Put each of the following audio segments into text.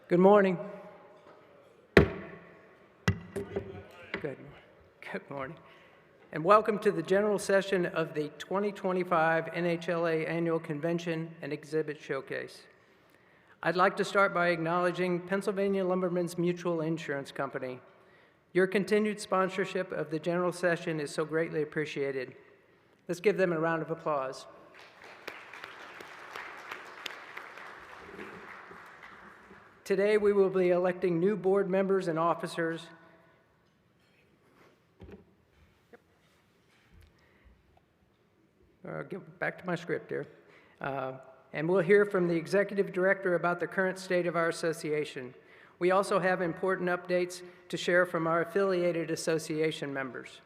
Good morning. Good morning. And welcome to the general session of the 2025 NHLA Annual Convention and Exhibit Showcase. I'd like to start by acknowledging Pennsylvania Lumbermen's Mutual Insurance Company. Your continued sponsorship of the general session is so greatly appreciated. Let's give them a round of applause. Today, we will be electing new board members and officers. I'll get back to my script here. And we'll hear from the executive director about the current state of our association. We also have important updates to share from our affiliated association members.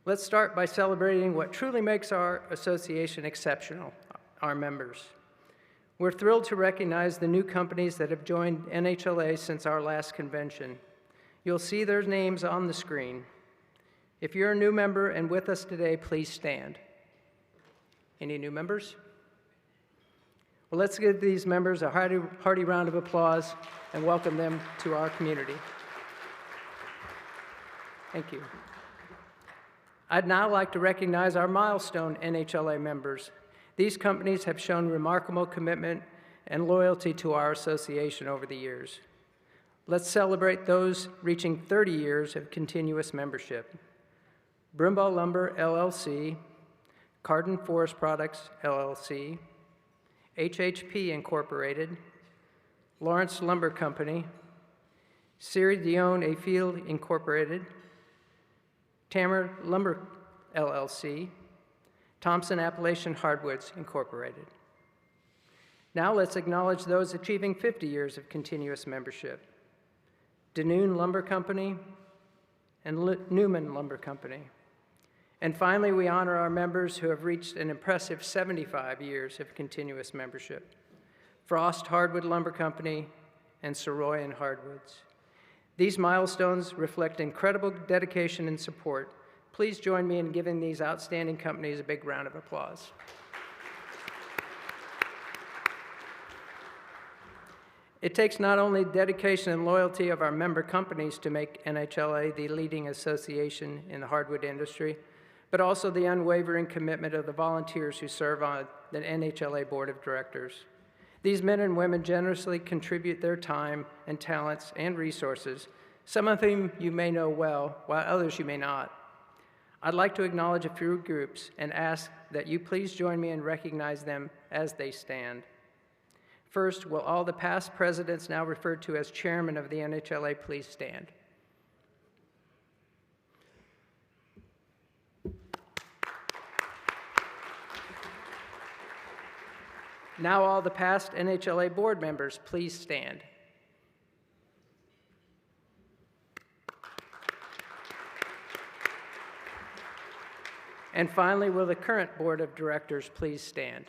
Let's start by celebrating what truly makes our association exceptional, our members. We're thrilled to recognize the new companies that have joined NHLA since our last convention. You'll see their names on the screen. If you're a new member and with us today, please stand. Any new members? Well, let's give these members a hearty round of applause and welcome them to our community. Thank you. I'd now like to recognize our milestone NHLA members. These companies have shown remarkable commitment and loyalty to our association over the years. Let's celebrate those reaching 30 years of continuous membership. Brumbaugh Lumber, LLC, Cardin Forest Products, LLC, HHP Incorporated, Lawrence Lumber Company, Syre Dion A Field Incorporated, Tamer Lumber, LLC, Thompson Appalachian Hardwoods Incorporated. Now let's acknowledge those achieving 50 years of continuous membership. Danoon Lumber Company and Newman Lumber Company. And finally, we honor our members who have reached an impressive 75 years of continuous membership. Frost Hardwood Lumber Company and Soroyan Hardwoods. These milestones reflect incredible dedication and support. Please join me in giving these outstanding companies a big round of applause. It takes not only dedication and loyalty of our member companies to make NHLA the leading association in the hardwood industry, but also the unwavering commitment of the volunteers who serve on the NHLA Board of Directors. These men and women generously contribute their time and talents and resources, some of whom you may know well, while others you may not. I'd like to acknowledge a few groups and ask that you please join me and recognize them as they stand. First, will all the past presidents now referred to as chairman of the NHLA please stand? Now all the past NHLA board members please stand. And finally, will the current board of directors please stand?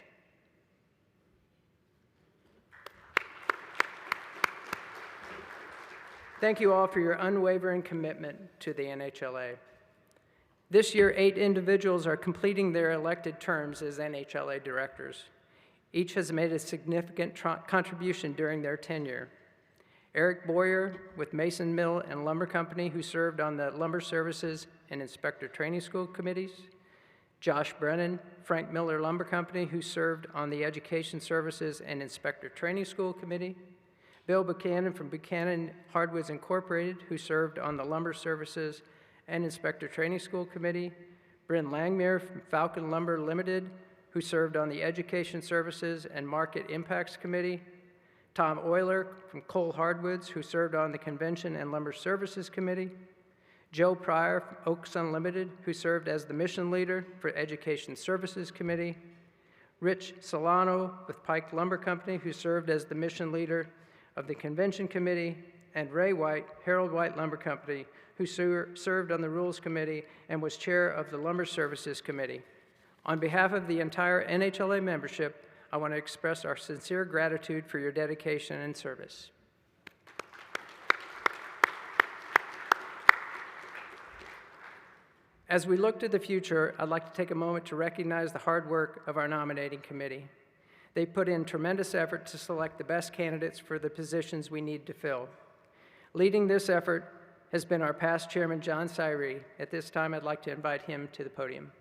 Thank you all for your unwavering commitment to the NHLA. This year, 8 individuals are completing their elected terms as NHLA directors. Each has made a significant contribution during their tenure. Eric Boyer with Mason Mill and Lumber Company, who served on the Lumber Services and Inspector Training School committees. Josh Brennan, Frank Miller Lumber Company, who served on the Education Services and Inspector Training School Committee. Bill Buchanan from Buchanan Hardwoods Incorporated, who served on the Lumber Services and Inspector Training School Committee. Bryn Langmuir from Falcon Lumber Limited, who served on the Education Services and Market Impacts Committee. Tom Euler from Cole Hardwoods, who served on the Convention and Lumber Services Committee. Joe Pryor from Oaks Unlimited, who served as the mission leader for Education Services Committee. Rich Solano with Pike Lumber Company, who served as the mission leader of the Convention Committee. And Ray White, Harold White Lumber Company, who served on the Rules Committee and was chair of the Lumber Services Committee. On behalf of the entire NHLA membership, I want to express our sincere gratitude for your dedication and service. As we look to the future, I'd like to take a moment to recognize the hard work of our nominating committee. They put in tremendous effort to select the best candidates for the positions we need to fill. Leading this effort has been our past chairman, John Syre. At this time, I'd like to invite him to the podium.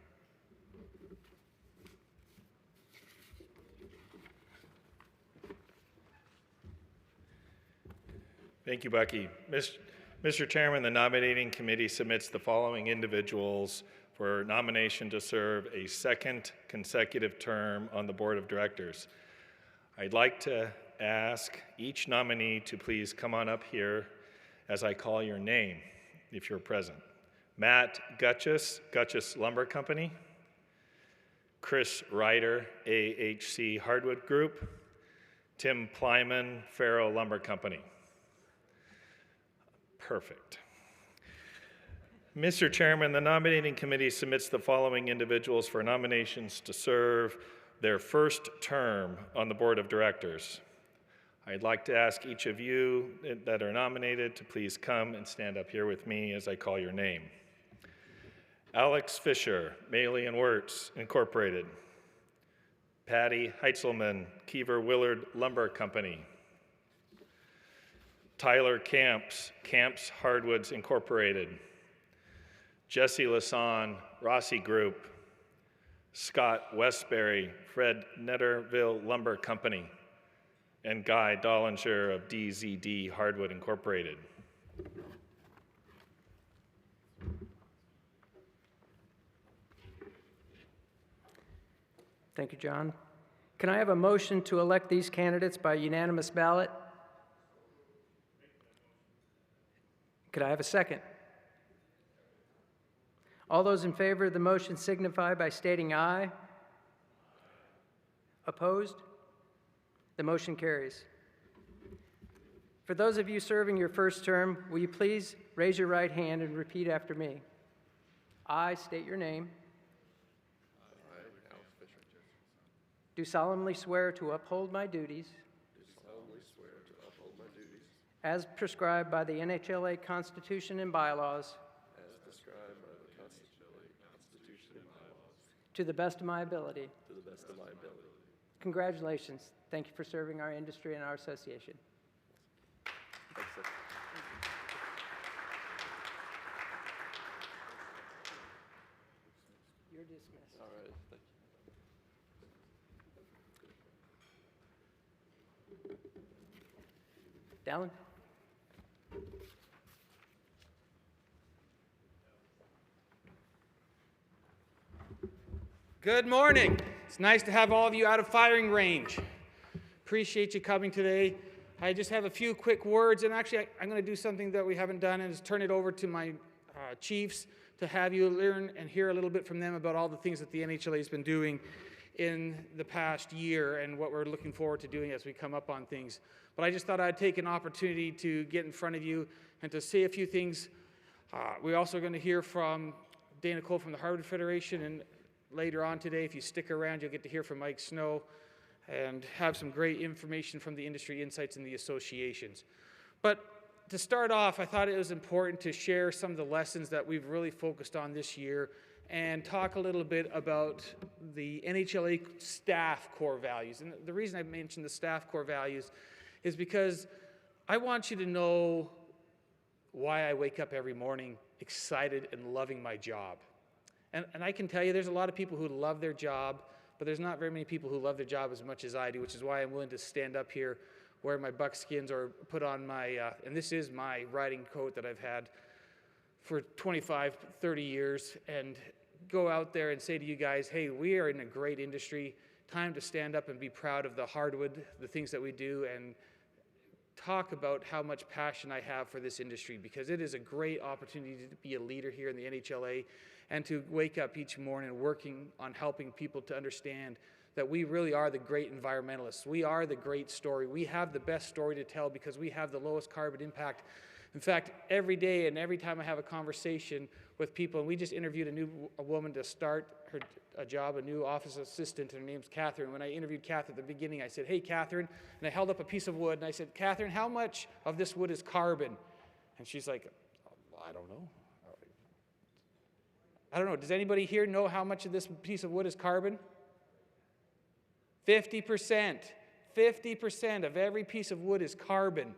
Thank you, Bucky. Mr. Chairman, the nominating committee submits the following individuals for nomination to serve a second consecutive term on the board of directors. I'd like to ask each nominee to please come on up here as I call your name, if you're present. Matt Gutchess, Gutchess Lumber Company. Chris Ryder, AHC Hardwood Group. Tim Plyman, Farrow Lumber Company. Perfect. Mr. Chairman, the nominating committee submits the following individuals for nominations to serve their first term on the board of directors. I'd like to ask each of you that are nominated to please come and stand up here with me as I call your name. Alex Fisher, Maley and Wirtz, Incorporated. Patty Heitzelman, Kiever Willard Lumber Company. Tyler Camps, Camps Hardwoods Incorporated. Jesse Lasan, Rossi Group. Scott Westbury, Fred Netterville Lumber Company. And Guy Dollinger of DZD Hardwood Incorporated. Thank you, John. Can I have a motion to elect these candidates by unanimous ballot? Could I have a second? All those in favor of the motion signify by stating aye. Opposed? The motion carries. For those of you serving your first term, will you please raise your right hand and repeat after me? I state your name. I, Alex Fisher, Do solemnly swear to uphold my duties as prescribed by the NHLA Constitution and bylaws as prescribed by the Constitution and bylaws to the best of my ability. to the best of my ability. Congratulations. Thank you for serving our industry and our association. Thanks, sir. You're dismissed. All right, thank you. Dallin? Good morning. It's nice to have all of you out of firing range. Appreciate you coming today. I just have a few quick words, and actually I'm going to do something that we haven't done, and is turn it over to my chiefs to have you learn and hear a little bit from them about all the things that the NHLA has been doing in the past year and what we're looking forward to doing as we come up on things. But I just thought I'd take an opportunity to get in front of you and to say a few things. We're also going to hear from Dana Cole from the Hardwood Federation, and later on today, if you stick around, you'll get to hear from Mike Snow and have some great information from the industry insights in the associations. But to start off, I thought it was important to share some of the lessons that we've really focused on this year and talk a little bit about the NHLA staff core values. And the reason I mentioned the staff core values is because I want you to know why I wake up every morning excited and loving my job. And I can tell you there's a lot of people who love their job, but there's not very many people who love their job as much as I do, which is why I'm willing to stand up here, wear my buckskins, or put on my, and this is my riding coat that I've had for 25, 30 years, and go out there and say to you guys, hey, we are in a great industry. Time to stand up and be proud of the hardwood, the things that we do, and talk about how much passion I have for this industry, because it is a great opportunity to be a leader here in the NHLA and to wake up each morning working on helping people to understand that we really are the great environmentalists. We are the great story. We have the best story to tell because we have the lowest carbon impact. In fact, every day and every time I have a conversation with people, and we just interviewed a woman to start a job, a new office assistant, and her name's Catherine. When I interviewed Catherine at the beginning, I said, hey, Catherine, and I held up a piece of wood, and I said, Catherine, how much of this wood is carbon? And she's like, I don't know. Does anybody here know how much of this piece of wood is carbon? 50%. 50% of every piece of wood is carbon.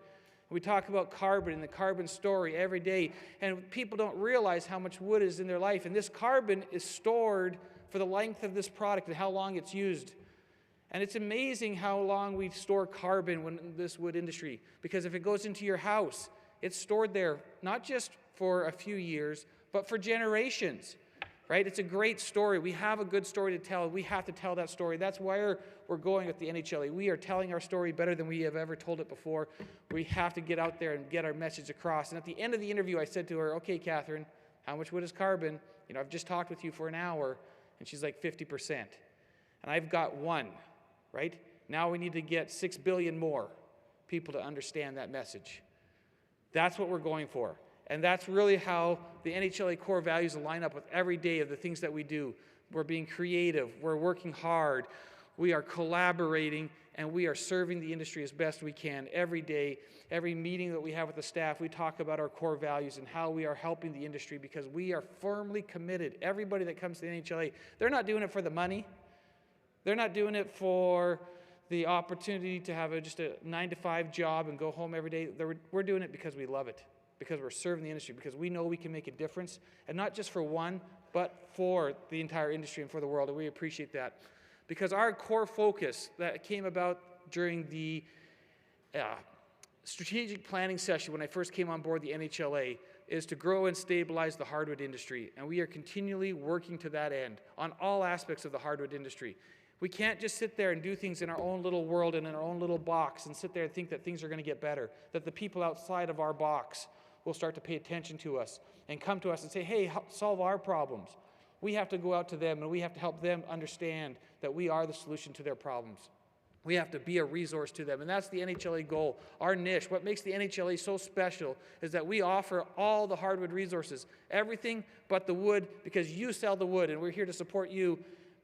We talk about carbon and the carbon story every day, and people don't realize how much wood is in their life. And this carbon is stored for the length of this product and how long it's used. And it's amazing how long we store carbon in this wood industry, because if it goes into your house, it's stored there not just for a few years, but for generations. Right? It's a great story. We have a good story to tell. We have to tell that story. That's where we're going with the NHLA. We are telling our story better than we have ever told it before. We have to get out there and get our message across. And at the end of the interview, I said to her, okay, Catherine, how much wood is carbon? You know, I've just talked with you for an hour. And she's like, 50%. And I've got one, right? Now we need to get 6 billion more people to understand that message. That's what we're going for. And that's really how the NHLA core values line up with every day of the things that we do. We're being creative, we're working hard, we are collaborating, and we are serving the industry as best we can every day. Every meeting that we have with the staff, we talk about our core values and how we are helping the industry, because we are firmly committed. Everybody that comes to the NHLA, they're not doing it for the money. They're not doing it for the opportunity to have just a 9-to-5 job and go home every day. We're doing it because we love it, because we're serving the industry, because we know we can make a difference, and not just for one, but for the entire industry and for the world, and we appreciate that. Because our core focus that came about during the strategic planning session when I first came on board the NHLA is to grow and stabilize the hardwood industry, and we are continually working to that end on all aspects of the hardwood industry. We can't just sit there and do things in our own little world and in our own little box and sit there and think that things are going to get better, that the people outside of our box will start to pay attention to us and come to us and say, hey, solve our problems. We have to go out to them and we have to help them understand that we are the solution to their problems. We have to be a resource to them, and that's the NHLA goal. Our niche, what makes the NHLA so special is that we offer all the hardwood resources, everything but the wood, because you sell the wood, and we're here to support you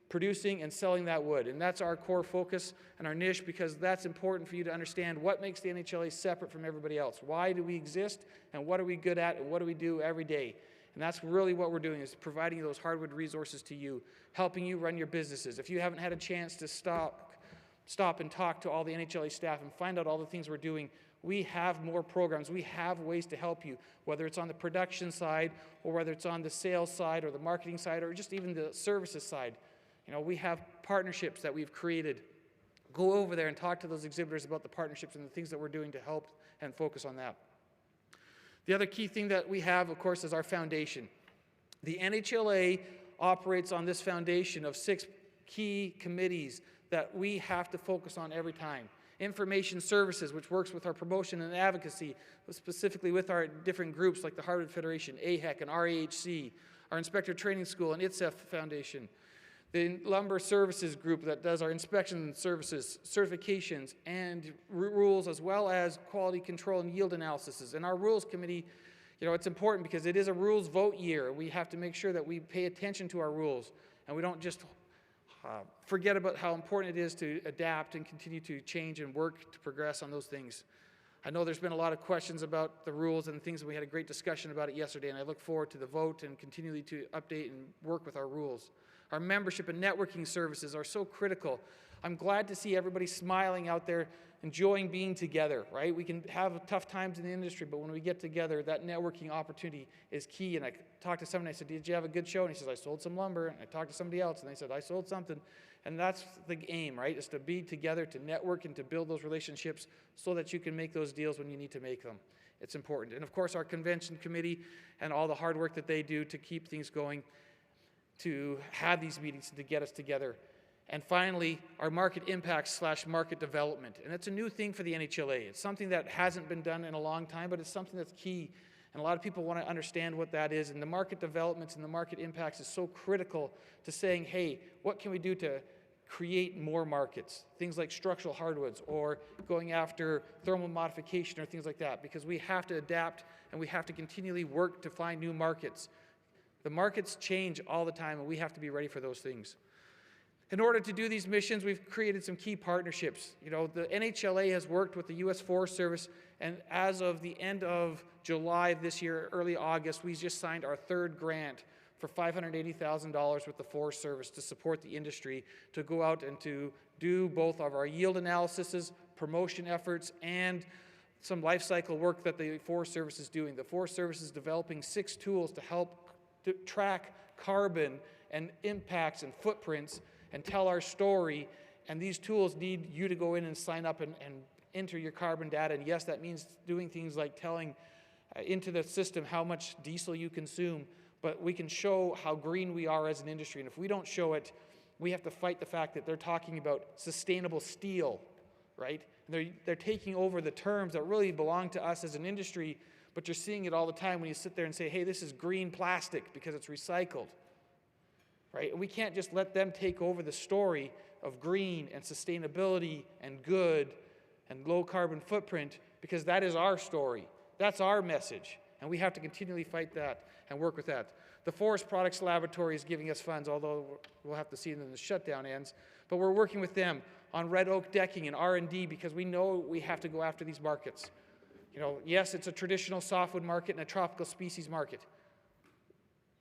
producing and selling that wood. And that's our core focus and our niche, because that's important for you to understand what makes the NHLA separate from everybody else. Why do we exist, and what are we good at, and what do we do every day? And that's really what we're doing, is providing those hardwood resources to you, helping you run your businesses. If you haven't had a chance to stop and talk to all the NHLA staff and find out all the things we're doing, we have more programs. We have ways to help you, whether it's on the production side or whether it's on the sales side or the marketing side or just even the services side. You know, we have partnerships that we've created. Go over there and talk to those exhibitors about the partnerships and the things that we're doing to help and focus on that. The other key thing that we have, of course, is our foundation. The NHLA operates on this foundation of 6 key committees that we have to focus on every time. Information Services, which works with our promotion and advocacy, specifically with our different groups like the Hardwood Federation, AHEC and RAHC, our Inspector Training School and ITSEF Foundation, the Lumber Services group that does our inspection services, certifications, and rules, as well as quality control and yield analysis. And our Rules Committee, you know, it's important because it is a rules vote year. We have to make sure that we pay attention to our rules, and we don't just forget about how important it is to adapt and continue to change and work to progress on those things. I know there's been a lot of questions about the rules and things, and we had a great discussion about it yesterday, and I look forward to the vote and continually to update and work with our rules. Our membership and networking services are so critical. I'm glad to see everybody smiling out there, enjoying being together, right? We can have tough times in the industry, but when we get together, that networking opportunity is key. And I talked to someone, I said, did you have a good show? And he says, I sold some lumber. And I talked to somebody else, and they said, I sold something. And that's the aim, right? Is to be together, to network, and to build those relationships so that you can make those deals when you need to make them. It's important. And of course, our convention committee and all the hard work that they do to keep things going, to have these meetings and to get us together. And finally, our market impact / market development. And it's a new thing for the NHLA. It's something that hasn't been done in a long time, but it's something that's key. And a lot of people want to understand what that is. And the market developments and the market impacts is so critical to saying, hey, what can we do to create more markets? Things like structural hardwoods or going after thermal modification or things like that, because we have to adapt and we have to continually work to find new markets. The markets change all the time, and we have to be ready for those things. In order to do these missions, we've created some key partnerships. You know, the NHLA has worked with the U.S. Forest Service, and as of the end of July of this year, early August, we just signed our 3rd grant for $580,000 with the Forest Service to support the industry, to go out and to do both of our yield analyses, promotion efforts, and some life cycle work that the Forest Service is doing. The Forest Service is developing 6 tools to help track carbon and impacts and footprints and tell our story. And these tools need you to go in and sign up and enter your carbon data. And yes, that means doing things like telling into the system how much diesel you consume, but we can show how green we are as an industry. And if we don't show it, we have to fight the fact that they're talking about sustainable steel, right? They're taking over the terms that really belong to us as an industry, but you're seeing it all the time when you sit there and say, hey, this is green plastic because it's recycled, right? And we can't just let them take over the story of green and sustainability and good and low carbon footprint, because that is our story. That's our message, and we have to continually fight that and work with that. The Forest Products Laboratory is giving us funds, although we'll have to see when the shutdown ends, but we're working with them on red oak decking and R&D because we know we have to go after these markets. You know, yes, it's a traditional softwood market and a tropical species market,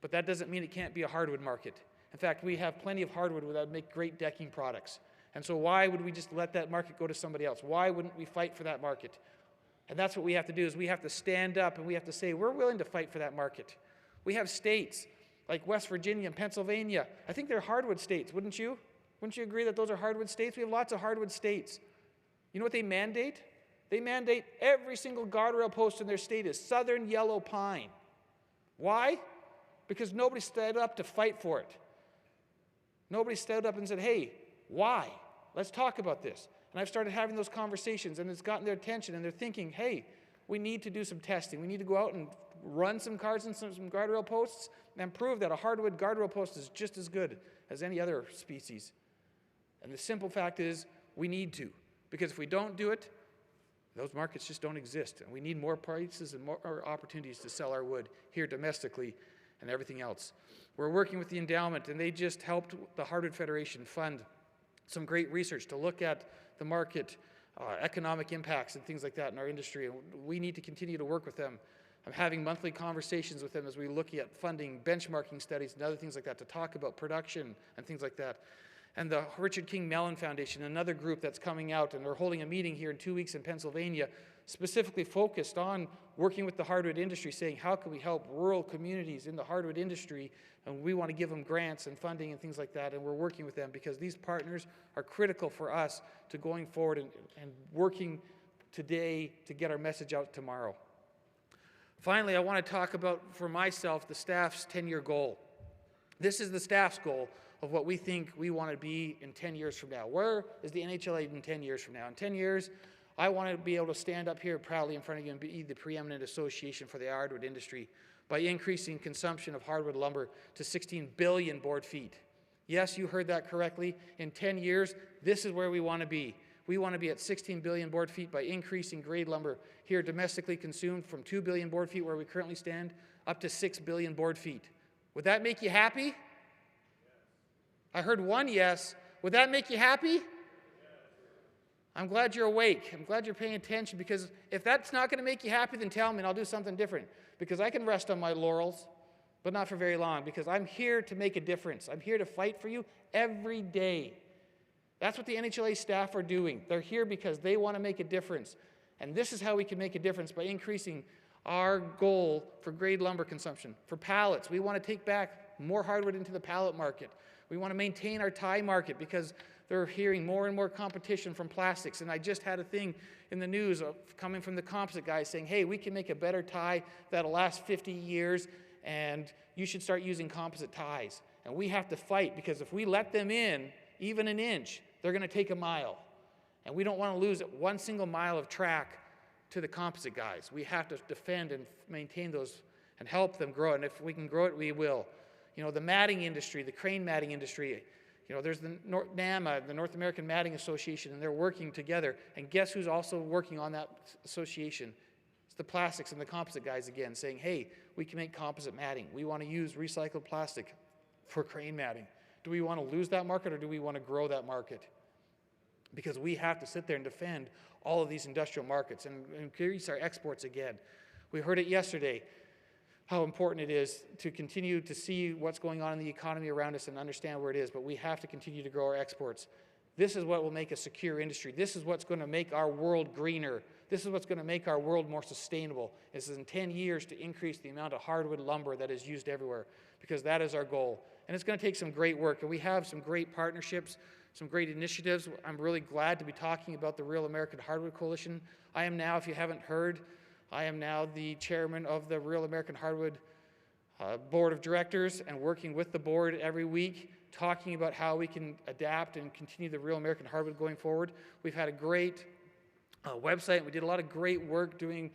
but that doesn't mean it can't be a hardwood market. In fact, we have plenty of hardwood that make great decking products. And so why would we just let that market go to somebody else? Why wouldn't we fight for that market? And that's what we have to do, is we have to stand up and we have to say, we're willing to fight for that market. We have states like West Virginia and Pennsylvania. I think they're hardwood states, wouldn't you? Wouldn't you agree that those are hardwood states? We have lots of hardwood states. You know what they mandate? They mandate every single guardrail post in their state is southern yellow pine. Why? Because nobody stood up to fight for it. Nobody stood up and said, hey, why? Let's talk about this. And I've started having those conversations, and it's gotten their attention, and they're thinking, hey, we need to do some testing. We need to go out and run some cards and some guardrail posts and prove that a hardwood guardrail post is just as good as any other species. And the simple fact is, we need to. Because if we don't do it, those markets just don't exist. And we need more prices and more opportunities to sell our wood here domestically and everything else. We're working with the endowment, and they just helped the Hardwood Federation fund some great research to look at the market, economic impacts and things like that in our industry. And we need to continue to work with them. I'm having monthly conversations with them as we look at funding, benchmarking studies and other things like that to talk about production and things like that. And the Richard King Mellon Foundation, another group that's coming out, and we're holding a meeting here in 2 weeks in Pennsylvania, specifically focused on working with the hardwood industry, saying how can we help rural communities in the hardwood industry, and we want to give them grants and funding and things like that, and we're working with them because these partners are critical for us to going forward and working today to get our message out tomorrow. Finally, I want to talk about, for myself, the staff's 10-year goal. This is the staff's goal of what we think we want to be in 10 years from now. Where is the NHLA in 10 years from now? In 10 years, I want to be able to stand up here proudly in front of you and be the preeminent association for the hardwood industry by increasing consumption of hardwood lumber to 16 billion board feet. Yes, you heard that correctly. In 10 years, this is where we want to be. We want to be at 16 billion board feet by increasing grade lumber here domestically consumed from 2 billion board feet where we currently stand up to 6 billion board feet. Would that make you happy? Yes. I heard one yes. Would that make you happy? Yes. I'm glad you're awake. I'm glad you're paying attention, because if that's not going to make you happy, then tell me and I'll do something different, because I can rest on my laurels, but not for very long, because I'm here to make a difference. I'm here to fight for you every day. That's what the NHLA staff are doing. They're here because they want to make a difference. And this is how we can make a difference, by increasing our goal for grade lumber consumption. For pallets, we want to take back more hardwood into the pallet market. We want to maintain our tie market because they're hearing more and more competition from plastics. And I just had a thing in the news coming from the composite guys saying, hey, we can make a better tie that'll last 50 years, and you should start using composite ties. And we have to fight, because if we let them in even an inch, they're going to take a mile. And we don't want to lose one single mile of track to the composite guys. We have to defend and maintain those and help them grow. And if we can grow it, we will. You know, the matting industry, the crane matting industry, you know, there's the NAMA, the North American Matting Association, and they're working together. And guess who's also working on that association? It's the plastics and the composite guys again, saying, hey, we can make composite matting. We want to use recycled plastic for crane matting. Do we want to lose that market, or do we want to grow that market? Because we have to sit there and defend all of these industrial markets and increase our exports again. We heard it yesterday, how important it is to continue to see what's going on in the economy around us and understand where it is, but we have to continue to grow our exports. This is what will make a secure industry. This is what's going to make our world greener. This is what's going to make our world more sustainable. This is in 10 years to increase the amount of hardwood lumber that is used everywhere, because that is our goal. And it's going to take some great work, and we have some great partnerships, some great initiatives. I'm really glad to be talking about the Real American Hardwood Coalition. I am now, if you haven't heard, I am now the chairman of the Real American Hardwood Board of Directors, and working with the board every week, talking about how we can adapt and continue the Real American Hardwood going forward. We've had a great website. We did a lot of great work doing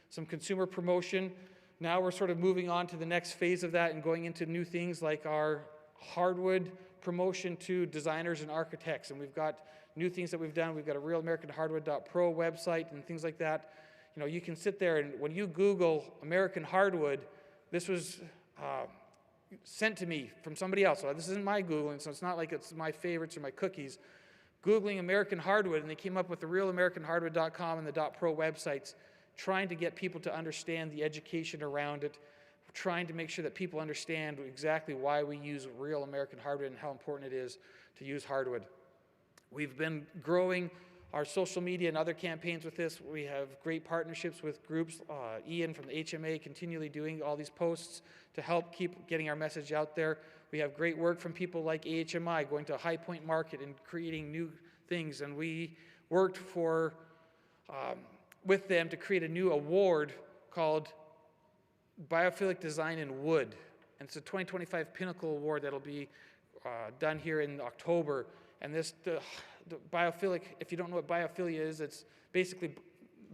some consumer promotion. Now we're sort of moving on to the next phase of that and going into new things like our hardwood promotion to designers and architects. And we've got new things that we've done. We've got a realamericanhardwood.pro website and things like that. You know, you can sit there and when you Google American hardwood, this was sent to me from somebody else. So this isn't my Googling, so it's not like it's my favorites or my cookies. Googling American hardwood, and they came up with the realamericanhardwood.com and the .pro websites, trying to get people to understand the education around it, trying to make sure that people understand exactly why we use real American hardwood and how important it is to use hardwood. We've been growing our social media and other campaigns with this. We have great partnerships with groups. Ian from the HMA continually doing all these posts to help keep getting our message out there. We have great work from people like AHMI going to High Point Market and creating new things. And we worked with them to create a new award called Biophilic Design in Wood. And it's a 2025 Pinnacle Award that'll be done here in October. And this, the biophilic, if you don't know what biophilia is, it's basically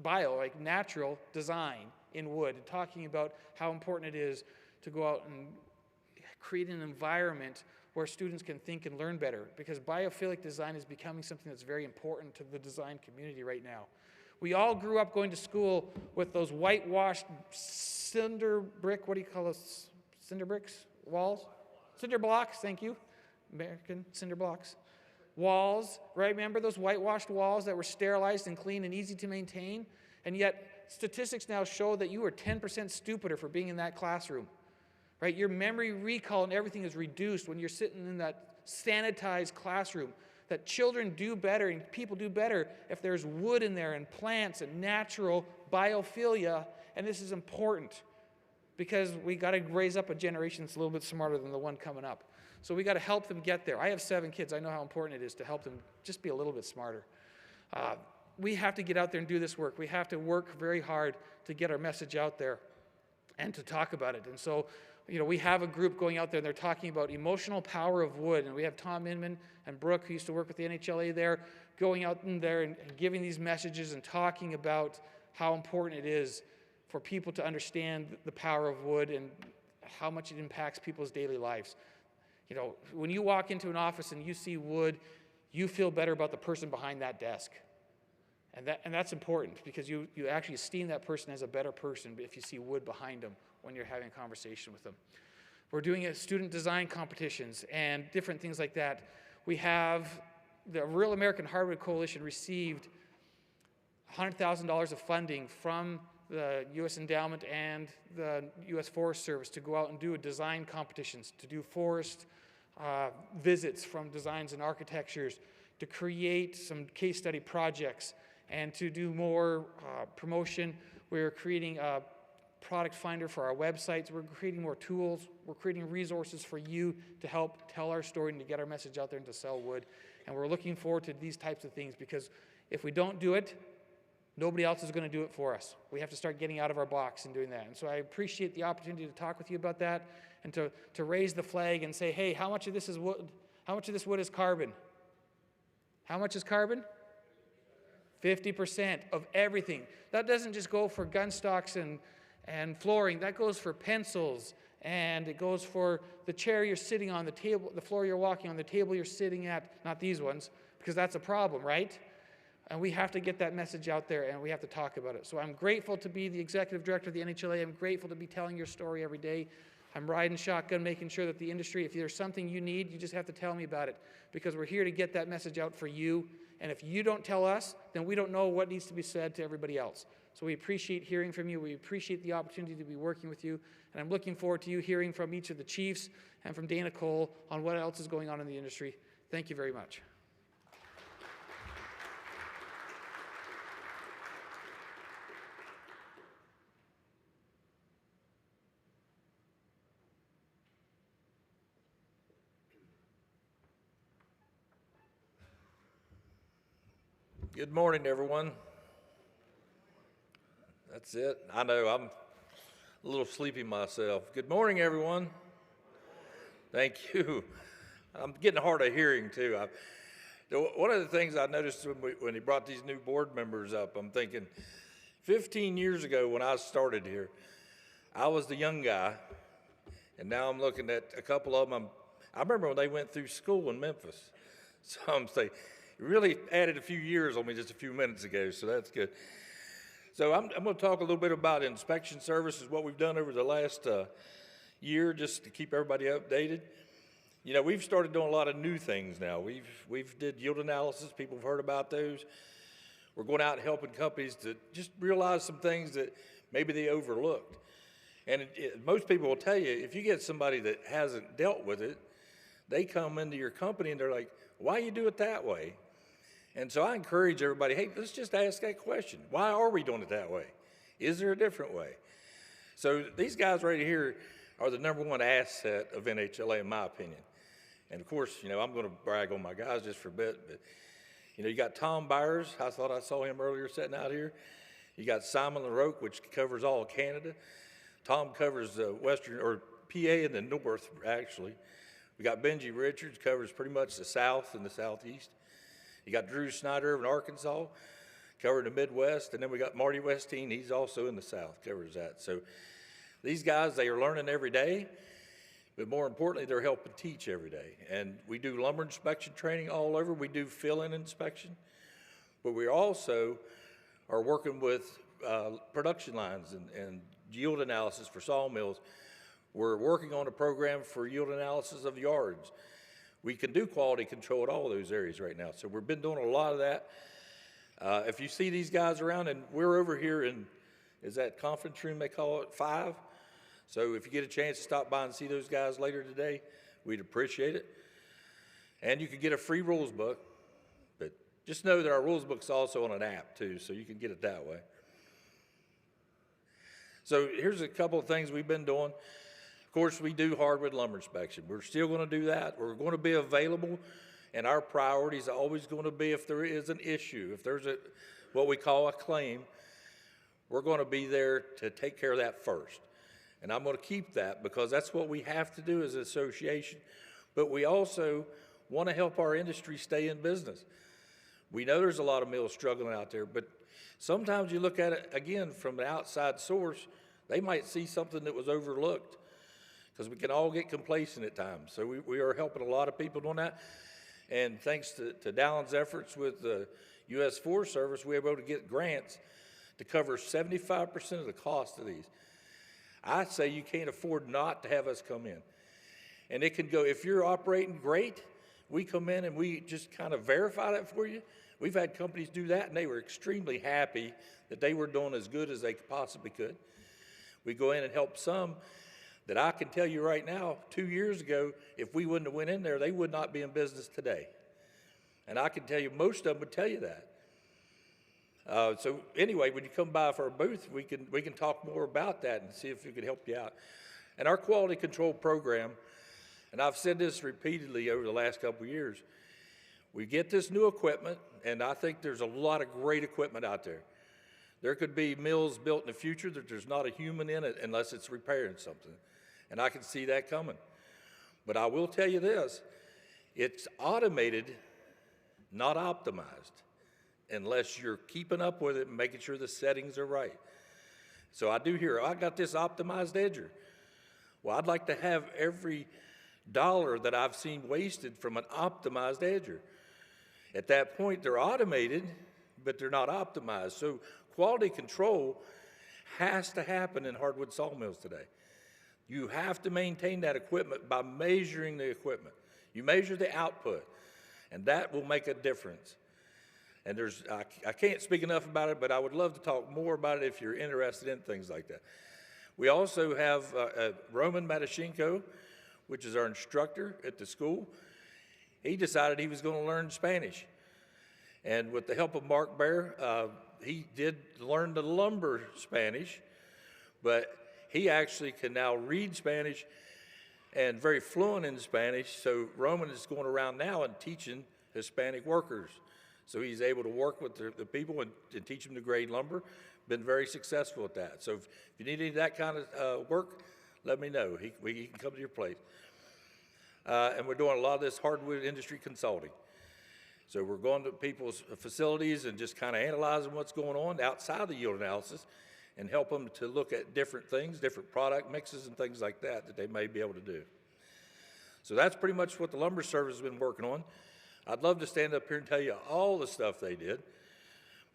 bio, like natural design in wood, and talking about how important it is to go out and create an environment where students can think and learn better, because biophilic design is becoming something that's very important to the design community right now. We all grew up going to school with those whitewashed cinder brick, what do you call those, cinder bricks, walls? Cinder blocks, thank you, American cinder blocks. Walls, right? Remember those whitewashed walls that were sterilized and clean and easy to maintain? And yet, statistics now show that you are 10% stupider for being in that classroom, right? Your memory recall and everything is reduced when you're sitting in that sanitized classroom. That children do better and people do better if there's wood in there and plants and natural biophilia. And this is important because we got to raise up a generation that's a little bit smarter than the one coming up. So we got to help them get there. I have 7 kids. I know how important it is to help them just be a little bit smarter. We have to get out there and do this work. We have to work very hard to get our message out there and to talk about it. And so, you know, we have a group going out there and they're talking about emotional power of wood. And we have Tom Inman and Brooke, who used to work with the NHLA there, going out in there and giving these messages and talking about how important it is for people to understand the power of wood and how much it impacts people's daily lives. You know, when you walk into an office and you see wood, you feel better about the person behind that desk. And that's important because you actually esteem that person as a better person if you see wood behind them when you're having a conversation with them. We're doing student design competitions and different things like that. We have the Real American Hardwood Coalition received $100,000 of funding from the U.S. Endowment and the U.S. Forest Service to go out and do design competitions, to do forest visits from designs and architectures, to create some case study projects, and to do more promotion. We're creating a product finder for our websites. We're creating more tools. We're creating resources for you to help tell our story and to get our message out there and to sell wood. And we're looking forward to these types of things because if we don't do it, nobody else is going to do it for us. We have to start getting out of our box and doing that. And so I appreciate the opportunity to talk with you about that and to raise the flag and say, hey, how much of this is wood? How much of this wood is carbon? How much is carbon? 50% of everything. That doesn't just go for gun stocks and flooring. That goes for pencils, and it goes for the chair you're sitting on, the table, the floor you're walking on, the table you're sitting at, not these ones, because that's a problem, right? And we have to get that message out there, and we have to talk about it. So I'm grateful to be the executive director of the NHLA. I'm grateful to be telling your story every day. I'm riding shotgun, making sure that the industry, if there's something you need, you just have to tell me about it, because we're here to get that message out for you. And if you don't tell us, then we don't know what needs to be said to everybody else. So we appreciate hearing from you. We appreciate the opportunity to be working with you. And I'm looking forward to you hearing from each of the chiefs and from Dana Cole on what else is going on in the industry. Thank you very much. Good morning, everyone. That's it. I know I'm a little sleepy myself. Good morning, everyone. Thank you. I'm getting hard of hearing, too. One of the things I noticed when he brought these new board members up, I'm thinking, 15 years ago when I started here, I was the young guy, and now I'm looking at a couple of them. I remember when they went through school in Memphis. So I'm saying, it really added a few years on me just a few minutes ago, so that's good. So I'm going to talk a little bit about inspection services, what we've done over the last year, just to keep everybody updated. You know, we've started doing a lot of new things now. We've did yield analysis. People have heard about those. We're going out and helping companies to just realize some things that maybe they overlooked. And most people will tell you, if you get somebody that hasn't dealt with it, they come into your company and they're like, why you do it that way? And so I encourage everybody, hey, let's just ask that question. Why are we doing it that way? Is there a different way? So these guys right here are the #1 asset of NHLA, in my opinion. And of course, you know, I'm going to brag on my guys just for a bit, but you know, you got Tom Byers. I thought I saw him earlier sitting out here. You got Simon LaRoque, which covers all of Canada. Tom covers western, or PA in the north, actually. We got Benji Richards, covers pretty much the south and the southeast. You got Drew Snyder in Arkansas, covering the Midwest. And then we got Marty Westeen, he's also in the south, covers that. So these guys, they are learning every day, but more importantly, they're helping teach every day. And we do lumber inspection training all over. We do fill-in inspection, but we also are working with production lines and yield analysis for sawmills. We're working on a program for yield analysis of yards. We can do quality control at all those areas right now. So we've been doing a lot of that. If you see these guys around, and we're over here in, is that conference room they call it, 5? So if you get a chance to stop by and see those guys later today, we'd appreciate it. And you can get a free rules book, but just know that our rules book's also on an app too, so you can get it that way. So here's a couple of things we've been doing. Of course, we do hardwood lumber inspection. We're still going to do that. We're going to be available, and our priority is always going to be if there is an issue, if there's what we call a claim, we're going to be there to take care of that first. And I'm going to keep that because that's what we have to do as an association. But we also want to help our industry stay in business. We know there's a lot of mills struggling out there, but sometimes you look at it, again, from an outside source, they might see something that was overlooked, because we can all get complacent at times. So we are helping a lot of people doing that. And thanks to Dallin's efforts with the U.S. Forest Service, we were able to get grants to cover 75% of the cost of these. I say you can't afford not to have us come in. And it can go, if you're operating great, we come in and we just kind of verify that for you. We've had companies do that, and they were extremely happy that they were doing as good as they possibly could. We go in and help some that I can tell you right now, 2 years ago, if we wouldn't have went in there, they would not be in business today. And I can tell you, most of them would tell you that. So anyway, when you come by for our booth, we can talk more about that and see if we can help you out. And our quality control program, and I've said this repeatedly over the last couple of years, we get this new equipment, and I think there's a lot of great equipment out there. There could be mills built in the future that there's not a human in it unless it's repairing something. And I can see that coming. But I will tell you this, it's automated, not optimized, unless you're keeping up with it and making sure the settings are right. So I do hear, I got this optimized edger. Well, I'd like to have every dollar that I've seen wasted from an optimized edger. At that point, they're automated, but they're not optimized. So quality control has to happen in hardwood sawmills today. You have to maintain that equipment by measuring the equipment. You measure the output, and that will make a difference. And I can't speak enough about it, but I would love to talk more about it if you're interested in things like that. We also have Roman Matashenko, which is our instructor at the school. He decided he was going to learn Spanish. And with the help of Mark Bear, he did learn the lumber Spanish, but he actually can now read Spanish and very fluent in Spanish. So Roman is going around now and teaching Hispanic workers So he's able to work with the people and teach them to grade lumber. Been very successful at that. So if you need any of that kind of work, let me know. He can come to your place. And we're doing a lot of this hardwood industry consulting. So we're going to people's facilities and just kind of analyzing what's going on outside the yield analysis and help them to look at different things, different product mixes and things like that they may be able to do. So that's pretty much what the Lumber Service has been working on. I'd love to stand up here and tell you all the stuff they did.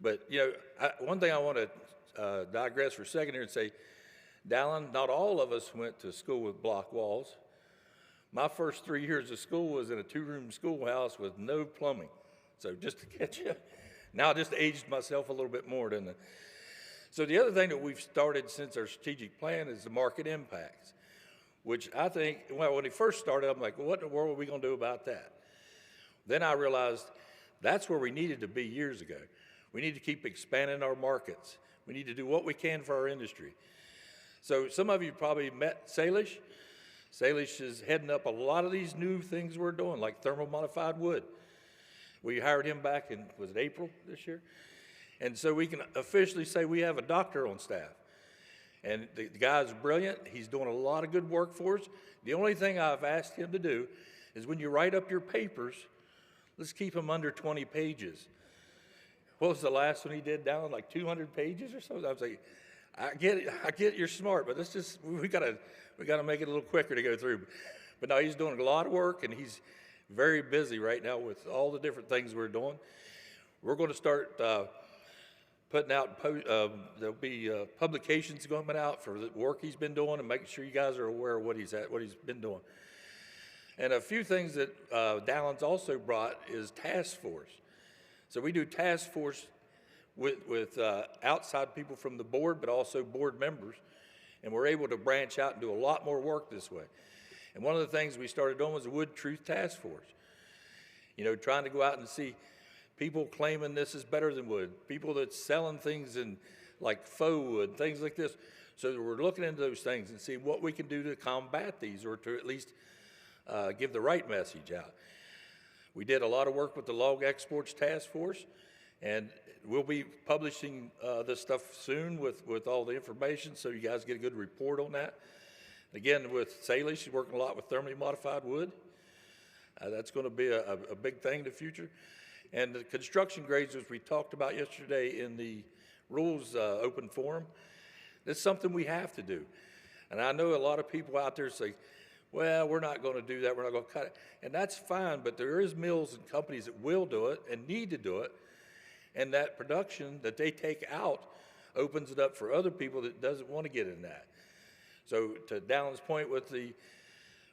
But, you know, one thing I want to digress for a second here and say, Dallin, not all of us went to school with block walls. My first 3 years of school was in a 2-room schoolhouse with no plumbing. So just to catch you, now I just aged myself a little bit more, didn't I? So the other thing that we've started since our strategic plan is the market impacts, which I think, well, when he first started, I'm like, well, what in the world are we going to do about that? Then I realized that's where we needed to be years ago. We need to keep expanding our markets. We need to do what we can for our industry. So some of you probably met Sailesh. Sailesh is heading up a lot of these new things we're doing, like thermal modified wood. We hired him back in, was it April this year? And so we can officially say we have a doctor on staff. And the guy's brilliant. He's doing a lot of good work for us. The only thing I've asked him to do is when you write up your papers, let's keep them under 20 pages. What was the last one he did down, like 200 pages or something? I was like, I get you're smart, but we gotta make it a little quicker to go through. But no, he's doing a lot of work, and he's very busy right now with all the different things we're doing. We're going to start putting out, there'll be publications coming out for the work he's been doing, and making sure you guys are aware of what he's been doing. And a few things that Dallin's also brought is task force. So we do task force with outside people from the board, but also board members. And we're able to branch out and do a lot more work this way. And one of the things we started doing was a Wood Truth Task Force. You know, trying to go out and see people claiming this is better than wood, people that's selling things in like faux wood, things like this. So we're looking into those things and see what we can do to combat these, or to at least give the right message out. We did a lot of work with the Log Exports Task Force, and we'll be publishing this stuff soon with all the information, so you guys get a good report on that. Again, with Sailesh, she's working a lot with thermally modified wood. That's going to be a big thing in the future. And the construction grades, as we talked about yesterday in the rules open forum, that's something we have to do. And I know a lot of people out there say, well, we're not going to do that, we're not going to cut it. And that's fine, but there is mills and companies that will do it and need to do it. And that production that they take out opens it up for other people that doesn't want to get in that. So to Dallin's point with the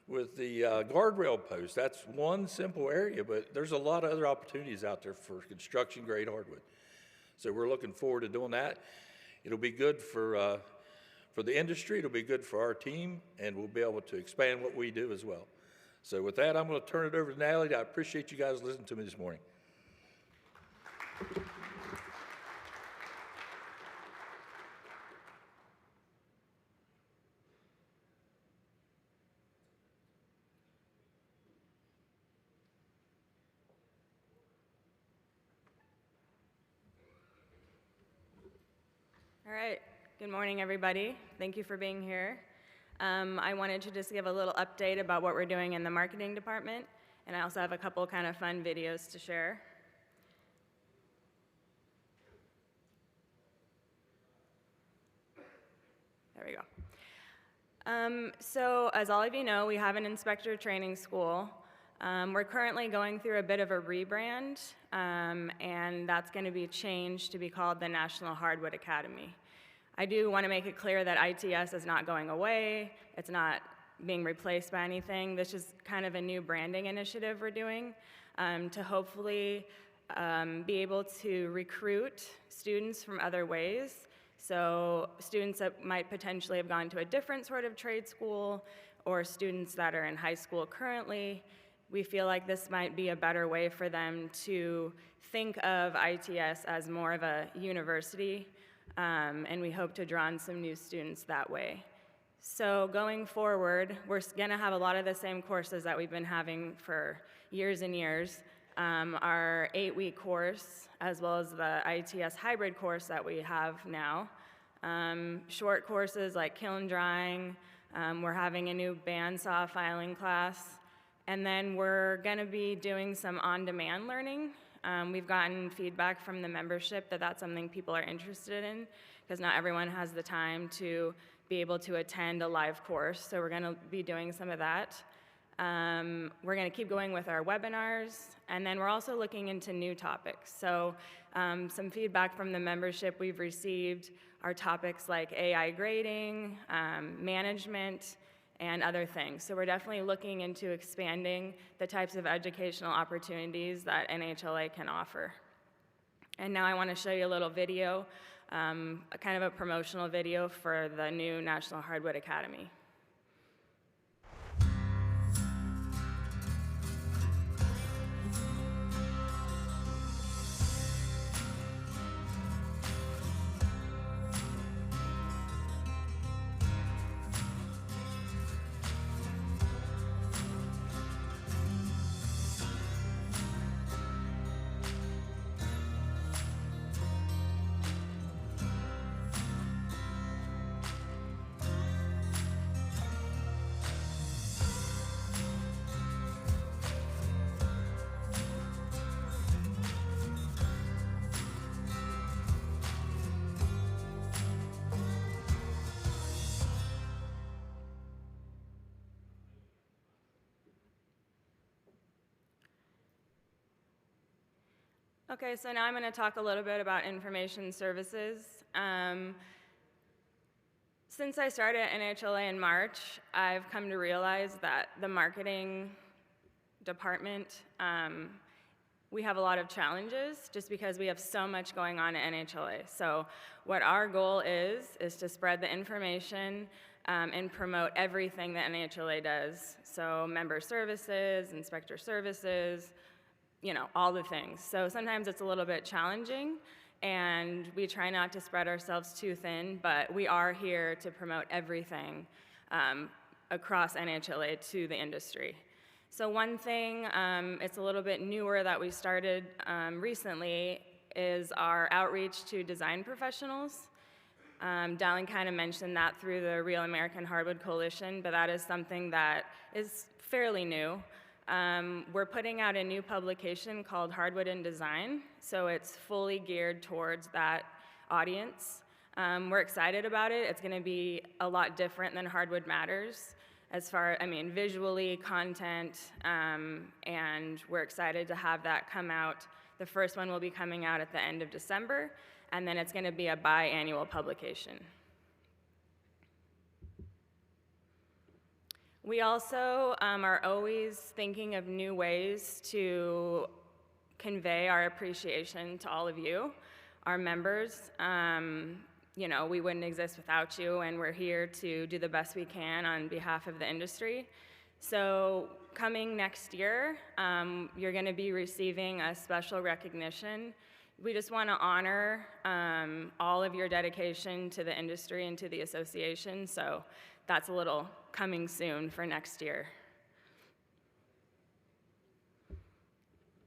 guardrail post, that's one simple area, but there's a lot of other opportunities out there for construction grade hardwood. So we're looking forward to doing that. It'll be good for the industry, it'll be good for our team, and we'll be able to expand what we do as well. So with that, I'm going to turn it over to Natalie. I appreciate you guys listening to me this morning. All right, good morning, everybody. Thank you for being here. I wanted to just give a little update about what we're doing in the marketing department, and I also have a couple kind of fun videos to share. There we go. So as all of you know, we have an inspector training school. We're currently going through a bit of a rebrand, and that's going to be changed to be called the National Hardwood Academy. I do want to make it clear that ITS is not going away. It's not being replaced by anything. This is kind of a new branding initiative we're doing to hopefully be able to recruit students from other ways. So students that might potentially have gone to a different sort of trade school, or students that are in high school currently, we feel like this might be a better way for them to think of ITS as more of a university, and we hope to draw in some new students that way. So going forward, we're gonna have a lot of the same courses that we've been having for years and years. our 8-week course, as well as the ITS hybrid course that we have now. Short courses like kiln drying, we're having a new bandsaw filing class, and then we're gonna be doing some on-demand learning. We've gotten feedback from the membership that that's something people are interested in, because not everyone has the time to be able to attend a live course, so we're gonna be doing some of that. We're gonna keep going with our webinars, and then we're also looking into new topics. So some feedback from the membership we've received are topics like AI grading, management, and other things. So we're definitely looking into expanding the types of educational opportunities that NHLA can offer. And now I want to show you a little video, kind of a promotional video for the new National Hardwood Academy. Okay, so now I'm going to talk a little bit about information services. Since I started at NHLA in March, I've come to realize that the marketing department, we have a lot of challenges just because we have so much going on at NHLA. So what our goal is to spread the information and promote everything that NHLA does. So member services, inspector services, you know, all the things. So sometimes it's a little bit challenging, and we try not to spread ourselves too thin, but we are here to promote everything across NHLA to the industry. So one thing, it's a little bit newer that we started recently, is our outreach to design professionals. Dallin kind of mentioned that through the Real American Hardwood Coalition, but that is something that is fairly new. We're putting out a new publication called Hardwood Design, so it's fully geared towards that audience. We're excited about it. It's going to be a lot different than Hardwood Matters as far, visually, content, and we're excited to have that come out. The first one will be coming out at the end of December, and then it's going to be a biannual publication. We also are always thinking of new ways to convey our appreciation to all of you, our members. You know, we wouldn't exist without you, and we're here to do the best we can on behalf of the industry. So coming next year, you're going to be receiving a special recognition. We just want to honor all of your dedication to the industry and to the association, so that's a little coming soon for next year.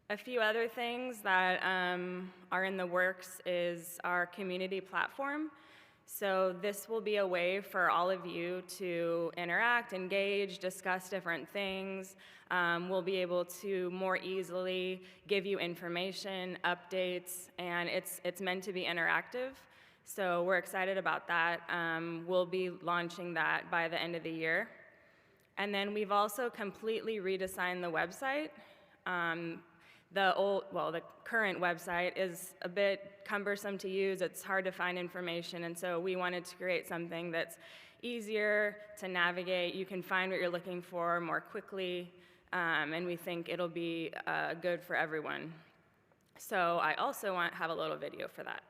A few other things that are in the works is our community platform. So this will be a way for all of you to interact, engage, discuss different things. We'll be able to more easily give you information, updates, and it's meant to be interactive. So we're excited about that. We'll be launching that by the end of the year. And then we've also completely redesigned the website. The current website is a bit cumbersome to use. It's hard to find information, and so we wanted to create something that's easier to navigate. You can find what you're looking for more quickly, and we think it'll be good for everyone. So I also have a little video for that.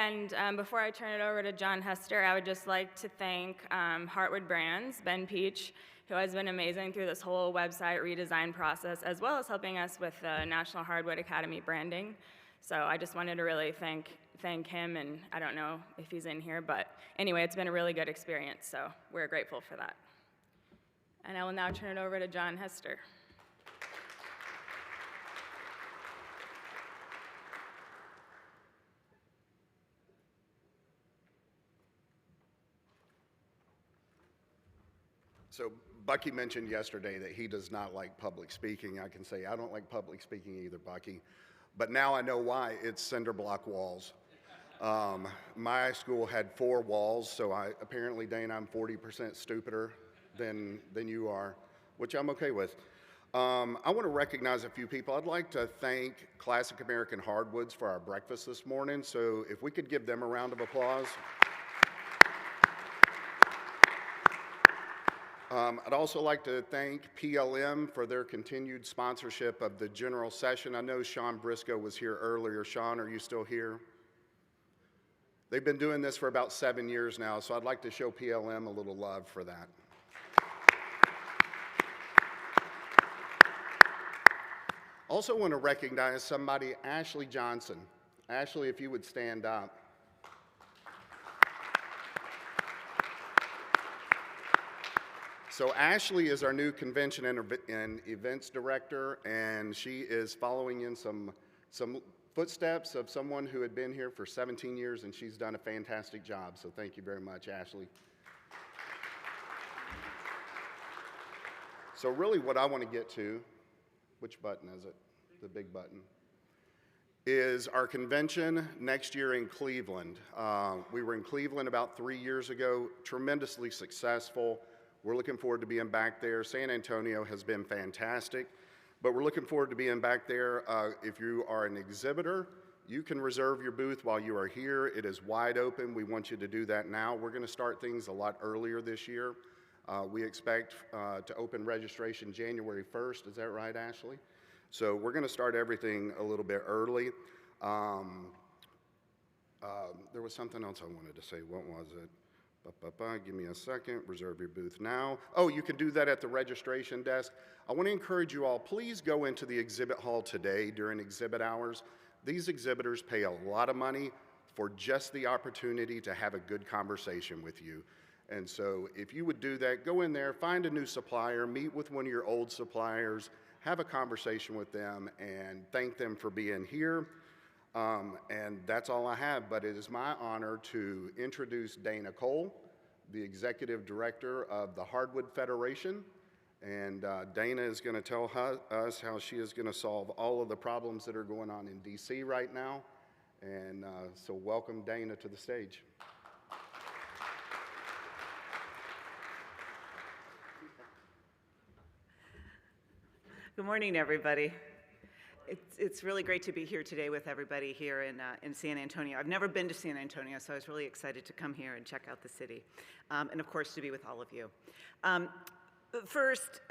And before I turn it over to John Hester, I would just like to thank Heartwood Brands, Ben Peach, who has been amazing through this whole website redesign process, as well as helping us with the National Hardwood Academy branding. So I just wanted to really thank him, and I don't know if he's in here, but anyway, it's been a really good experience, so we're grateful for that. And I will now turn it over to John Hester. So Bucky mentioned yesterday that he does not like public speaking. I can say I don't like public speaking either, Bucky. But now I know why. It's cinder block walls. My school had 4 walls, so apparently, Dana, I'm 40% stupider than you are, which I'm okay with. I want to recognize a few people. I'd like to thank Classic American Hardwoods for our breakfast this morning, so if we could give them a round of applause. I'd also like to thank PLM for their continued sponsorship of the general session. I know Sean Briscoe was here earlier. Sean, are you still here? They've been doing this for about 7 years now, so I'd like to show PLM a little love for that. Also want to recognize somebody, Ashley Johnson. Ashley, if you would stand up. So Ashley is our new convention and events director, and she is following in some footsteps of someone who had been here for 17 years, and she's done a fantastic job. So thank you very much, Ashley. So really what I want to get to, which button is it? The big button. Is our convention next year in Cleveland. We were in Cleveland about 3 years ago, tremendously successful. We're looking forward to being back there. San Antonio has been fantastic, but we're looking forward to being back there. If you are an exhibitor, you can reserve your booth while you are here. It is wide open. We want you to do that now. We're going to start things a lot earlier this year. We expect to open registration January 1st. Is that right, Ashley? So we're going to start everything a little bit early. There was something else I wanted to say. What was it? Give me a second. Reserve your booth now. Oh, you can do that at the registration desk. I want to encourage you all, please go into the exhibit hall today during exhibit hours. These exhibitors pay a lot of money for just the opportunity to have a good conversation with you. And so if you would do that, go in there, find a new supplier, meet with one of your old suppliers, have a conversation with them, and thank them for being here. And that's all I have, but it is my honor to introduce Dana Cole, the Executive Director of the Hardwood Federation. And Dana is going to tell us how she is going to solve all of the problems that are going on in DC right now. And so welcome Dana to the stage. Good morning, everybody. It's really great to be here today with everybody here in San Antonio. I've never been to San Antonio, so I was really excited to come here and check out the city, and of course to be with all of you. First,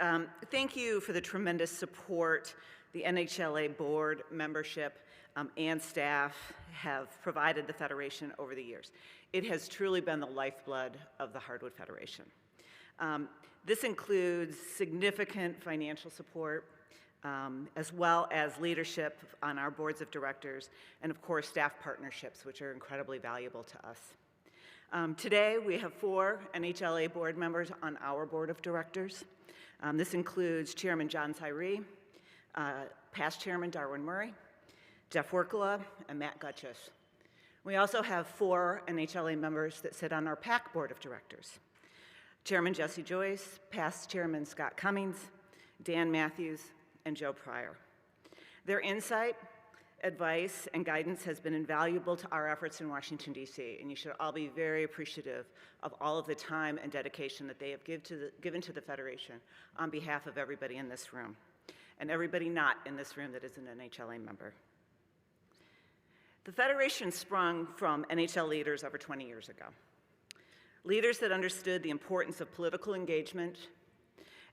thank you for the tremendous support the NHLA board membership and staff have provided the Federation over the years. It has truly been the lifeblood of the Hardwood Federation. This includes significant financial support, as well as leadership on our boards of directors, and of course staff partnerships, which are incredibly valuable to us. Today we have 4 NHLA board members on our board of directors. This includes Chairman John Syre, past Chairman Darwin Murray, Jeff Workala, and Matt Gutchess. We also have 4 NHLA members that sit on our PAC board of directors. Chairman Jesse Joyce, past Chairman Scott Cummings, Dan Matthews, and Joe Pryor. Their insight, advice, and guidance has been invaluable to our efforts in Washington, D.C., and you should all be very appreciative of all of the time and dedication that they have given to the Federation on behalf of everybody in this room, and everybody not in this room that is an NHLA member. The Federation sprung from NHL leaders over 20 years ago. Leaders that understood the importance of political engagement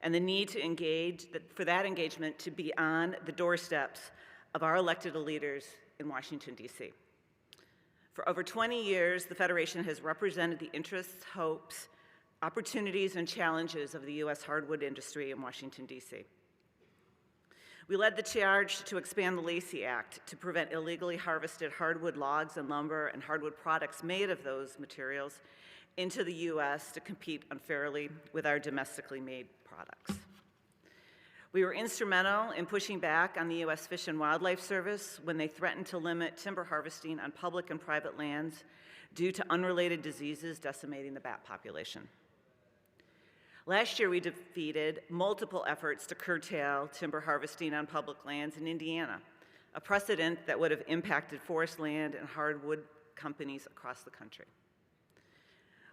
and the need to engage, for that engagement to be on the doorsteps of our elected leaders in Washington, D.C. For over 20 years, the Federation has represented the interests, hopes, opportunities, and challenges of the U.S. hardwood industry in Washington, D.C. We led the charge to expand the Lacey Act to prevent illegally harvested hardwood logs and lumber and hardwood products made of those materials into the U.S. to compete unfairly with our domestically made products. We were instrumental in pushing back on the U.S. Fish and Wildlife Service when they threatened to limit timber harvesting on public and private lands due to unrelated diseases decimating the bat population. Last year, we defeated multiple efforts to curtail timber harvesting on public lands in Indiana, a precedent that would have impacted forest land and hardwood companies across the country.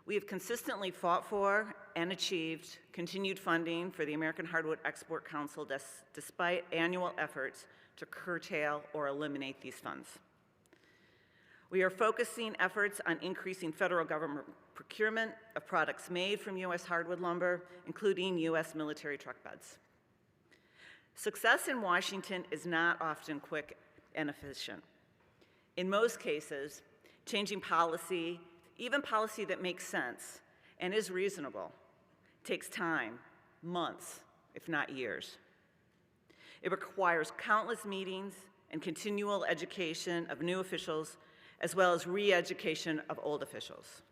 We have consistently fought for and achieved continued funding for the American Hardwood Export Council despite annual efforts to curtail or eliminate these funds. We are focusing efforts on increasing federal government procurement of products made from U.S. hardwood lumber, including U.S. military truck beds. Success in Washington is not often quick and efficient. In most cases, changing policy, even policy that makes sense and is reasonable, takes time, months, if not years. It requires countless meetings and continual education of new officials, as well as re-education of old officials.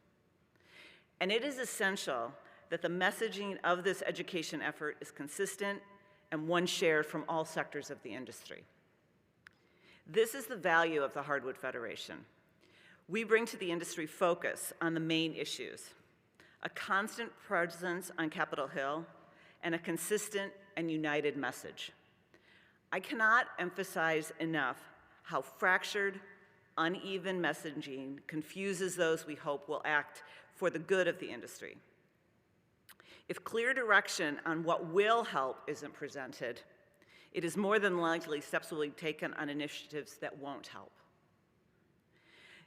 And it is essential that the messaging of this education effort is consistent and one shared from all sectors of the industry. This is the value of the Hardwood Federation. We bring to the industry focus on the main issues, a constant presence on Capitol Hill, and a consistent and united message. I cannot emphasize enough how fractured, uneven messaging confuses those we hope will act for the good of the industry. If clear direction on what will help isn't presented, it is more than likely steps will be taken on initiatives that won't help.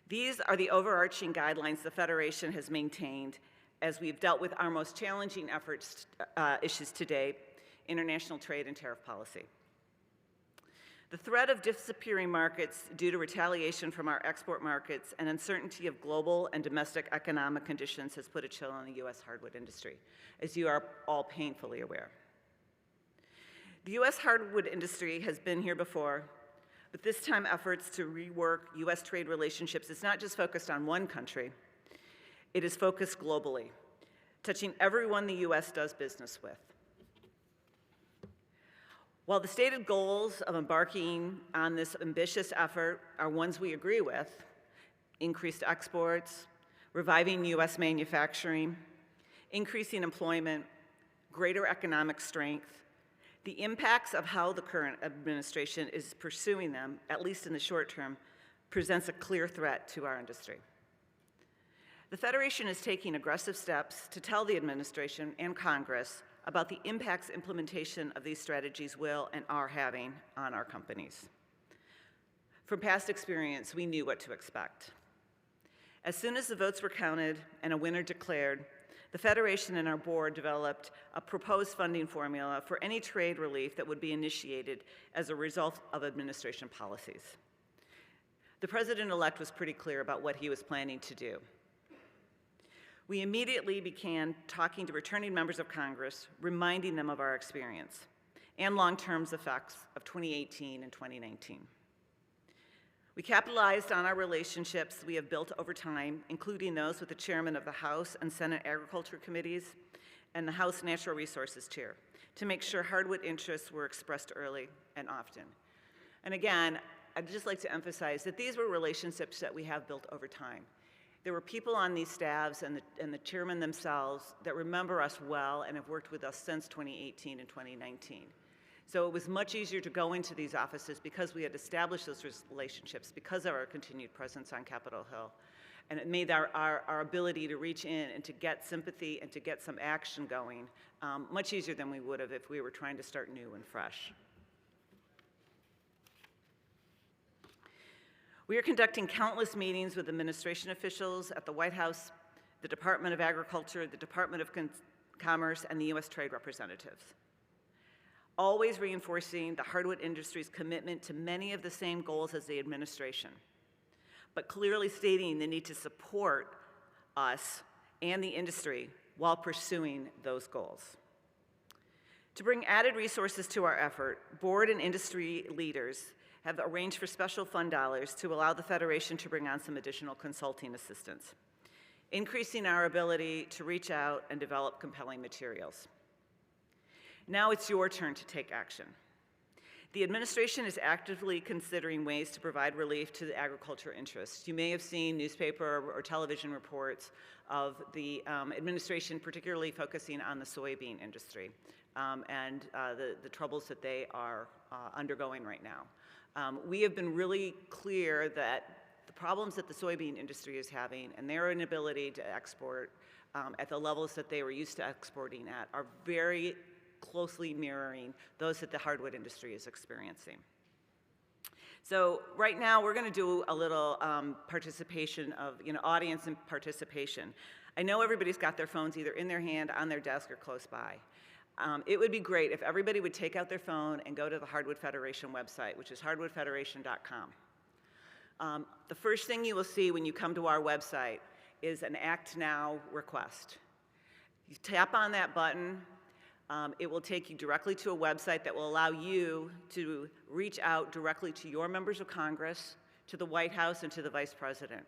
These are the overarching guidelines the Federation has maintained as we've dealt with our most challenging issues to date, international trade and tariff policy. The threat of disappearing markets due to retaliation from our export markets and uncertainty of global and domestic economic conditions has put a chill on the U.S. hardwood industry, as you are all painfully aware. The U.S. hardwood industry has been here before, but this time efforts to rework U.S. trade relationships is not just focused on one country, it is focused globally, touching everyone the U.S. does business with. While the stated goals of embarking on this ambitious effort are ones we agree with, increased exports, reviving U.S. manufacturing, increasing employment, greater economic strength, the impacts of how the current administration is pursuing them, at least in the short term, presents a clear threat to our industry. The Federation is taking aggressive steps to tell the administration and Congress about the impacts implementation of these strategies will and are having on our companies. From past experience, we knew what to expect. As soon as the votes were counted and a winner declared, the Federation and our board developed a proposed funding formula for any trade relief that would be initiated as a result of administration policies. The president-elect was pretty clear about what he was planning to do. We immediately began talking to returning members of Congress, reminding them of our experience and long-term effects of 2018 and 2019. We capitalized on our relationships we have built over time, including those with the chairman of the House and Senate Agriculture Committees and the House Natural Resources Chair, to make sure hardwood interests were expressed early and often. And again, I'd just like to emphasize that these were relationships that we have built over time. There were people on these staffs and the chairman themselves that remember us well and have worked with us since 2018 and 2019. So it was much easier to go into these offices because we had established those relationships, because of our continued presence on Capitol Hill. And it made our ability to reach in and to get sympathy and to get some action going much easier than we would have if we were trying to start new and fresh. We are conducting countless meetings with administration officials at the White House, the Department of Agriculture, the Department of Commerce, and the U.S. Trade Representatives, always reinforcing the hardwood industry's commitment to many of the same goals as the administration, but clearly stating the need to support us and the industry while pursuing those goals. To bring added resources to our effort, board and industry leaders have arranged for special fund dollars to allow the Federation to bring on some additional consulting assistance, increasing our ability to reach out and develop compelling materials. Now it's your turn to take action. The administration is actively considering ways to provide relief to the agriculture interests. You may have seen newspaper or television reports of the administration particularly focusing on the soybean industry and the troubles that they are undergoing right now. We have been really clear that the problems that the soybean industry is having and their inability to export at the levels that they were used to exporting at are very closely mirroring those that the hardwood industry is experiencing. So right now we're going to do a little participation of, audience and participation. I know everybody's got their phones either in their hand, on their desk, or close by. It would be great if everybody would take out their phone and go to the Hardwood Federation website, which is hardwoodfederation.com. The first thing you will see when you come to our website is an Act Now request. You tap on that button. It will take you directly to a website that will allow you to reach out directly to your members of Congress, to the White House, and to the Vice President.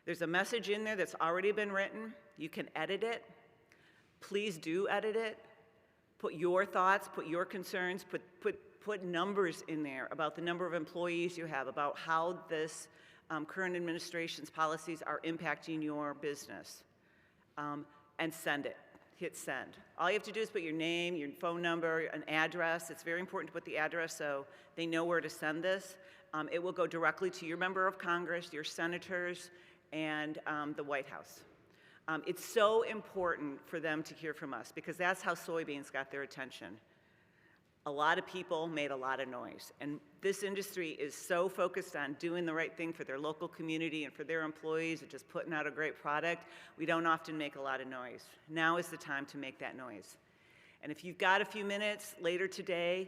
There's a message in there that's already been written. You can edit it. Please do edit it. Put your thoughts, put your concerns, put numbers in there about the number of employees you have, about how this current administration's policies are impacting your business, and send it. Hit send. All you have to do is put your name, your phone number, an address. It's very important to put the address so they know where to send this. It will go directly to your member of Congress, your senators, and the White House. It's so important for them to hear from us because that's how soybeans got their attention. A lot of people made a lot of noise, and this industry is so focused on doing the right thing for their local community and for their employees and just putting out a great product, we don't often make a lot of noise. Now is the time to make that noise. And if you've got a few minutes later today,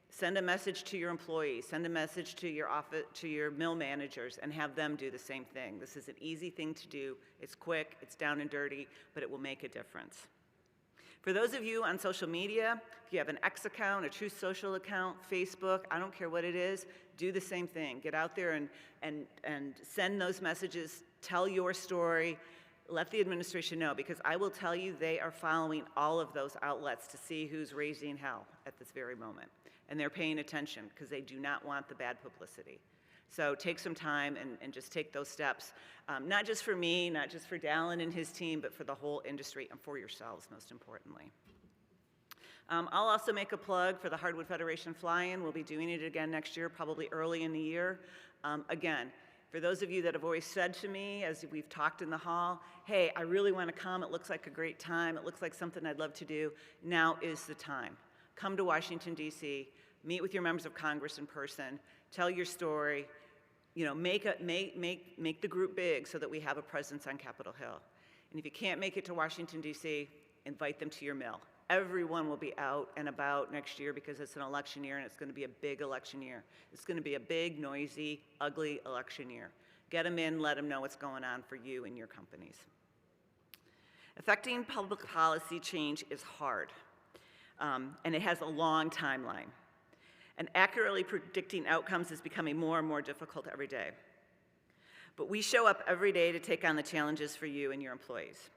send a message to your employees, send a message to your office, to your mill managers, and have them do the same thing. This is an easy thing to do. It's quick, it's down and dirty, but it will make a difference. For those of you on social media, if you have an X account, a Truth Social account, Facebook, I don't care what it is, do the same thing. Get out there and send those messages, tell your story, let the administration know, because I will tell you they are following all of those outlets to see who's raising hell at this very moment. And they're paying attention because they do not want the bad publicity. So take some time and just take those steps, not just for me, not just for Dallin and his team, but for the whole industry and for yourselves, most importantly. I'll also make a plug for the Hardwood Federation Fly-In. We'll be doing it again next year, probably early in the year. Again, for those of you that have always said to me, as we've talked in the hall, hey, I really want to come. It looks like a great time. It looks like something I'd love to do. Now is the time. Come to Washington, D.C., meet with your members of Congress in person, tell your story, make the group big so that we have a presence on Capitol Hill. And if you can't make it to Washington, D.C., invite them to your mill. Everyone will be out and about next year because it's an election year and it's going to be a big election year. It's going to be a big, noisy, ugly election year. Get them in, let them know what's going on for you and your companies. Affecting public policy change is hard, and it has a long timeline. And accurately predicting outcomes is becoming more and more difficult every day. But we show up every day to take on the challenges for you and your employees.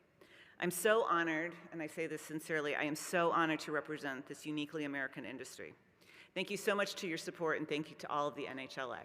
I'm so honored, and I say this sincerely, I am so honored to represent this uniquely American industry. Thank you so much to your support, and thank you to all of the NHLA.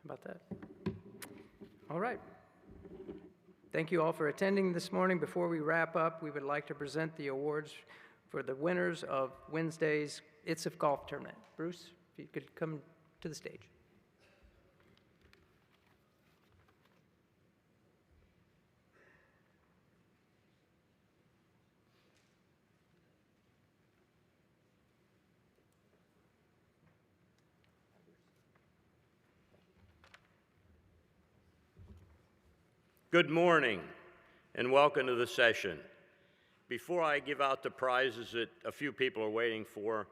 About that. All right. Thank you all for attending this morning. Before we wrap up, we would like to present the awards for the winners of Wednesday's ITSEF Golf Tournament. Bruce, if you could come to the stage. Good morning and welcome to the session. Before I give out the prizes that a few people are waiting for,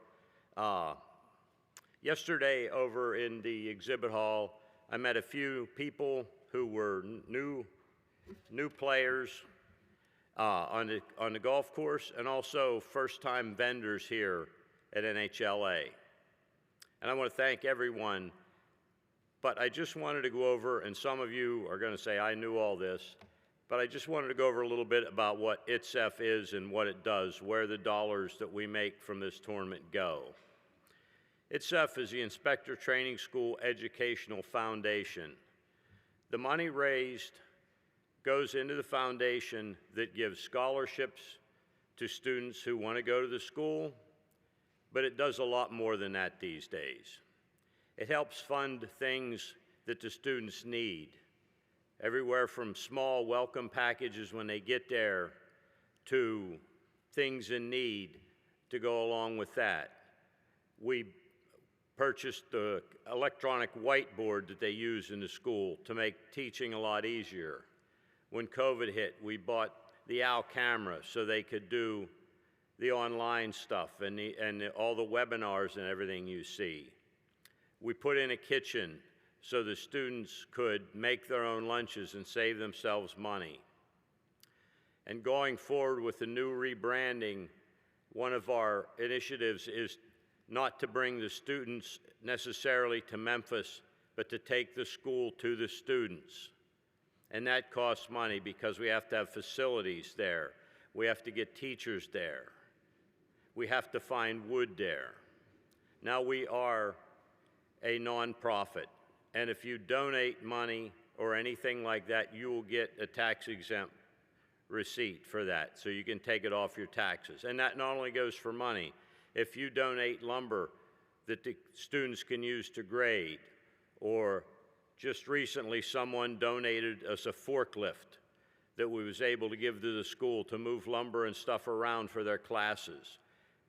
yesterday over in the exhibit hall, I met a few people who were new players on the golf course and also first-time vendors here at NHLA. And I want to thank everyone, but I just wanted to go over, and some of you are going to say I knew all this, but I just wanted to go over a little bit about what ITSEF is and what it does, where the dollars that we make from this tournament go. ITSEF is the Inspector Training School Educational Foundation. The money raised goes into the foundation that gives scholarships to students who want to go to the school, but it does a lot more than that these days. It helps fund things that the students need, everywhere from small welcome packages when they get there to things in need to go along with that. We purchased the electronic whiteboard that they use in the school to make teaching a lot easier. When COVID hit, we bought the OWL camera so they could do the online stuff and all the webinars and everything you see. We put in a kitchen so the students could make their own lunches and save themselves money. And going forward with the new rebranding, one of our initiatives is not to bring the students necessarily to Memphis, but to take the school to the students. And that costs money because we have to have facilities there. We have to get teachers there. We have to find wood there. Now we are a nonprofit, and if you donate money or anything like that, you will get a tax-exempt receipt for that, so you can take it off your taxes. And that not only goes for money. If you donate lumber that the students can use to grade, or just recently someone donated us a forklift that we was able to give to the school to move lumber and stuff around for their classes.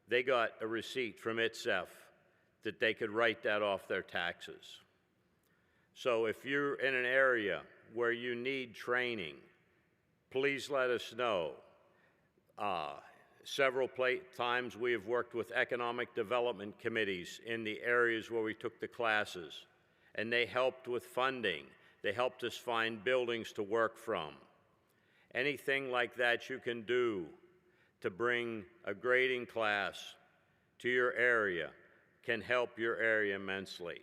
They got a receipt from ITSEF that they could write that off their taxes. So if you're in an area where you need training, please let us know. Several times we have worked with economic development committees in the areas where we took the classes, and they helped with funding. They helped us find buildings to work from. Anything like that you can do to bring a grading class to your area can help your area immensely.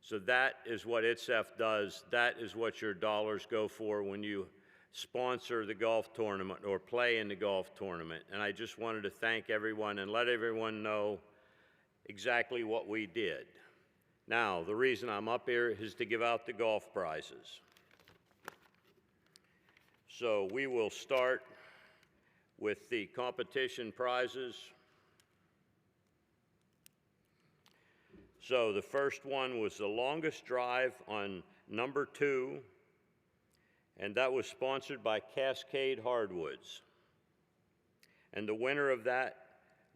So that is what ITSEF does. That is what your dollars go for when you sponsor the golf tournament or play in the golf tournament. And I just wanted to thank everyone and let everyone know exactly what we did. Now, the reason I'm up here is to give out the golf prizes. So we will start with the competition prizes. So the first one was the longest drive on number 2, and that was sponsored by Cascade Hardwoods. And the winner of that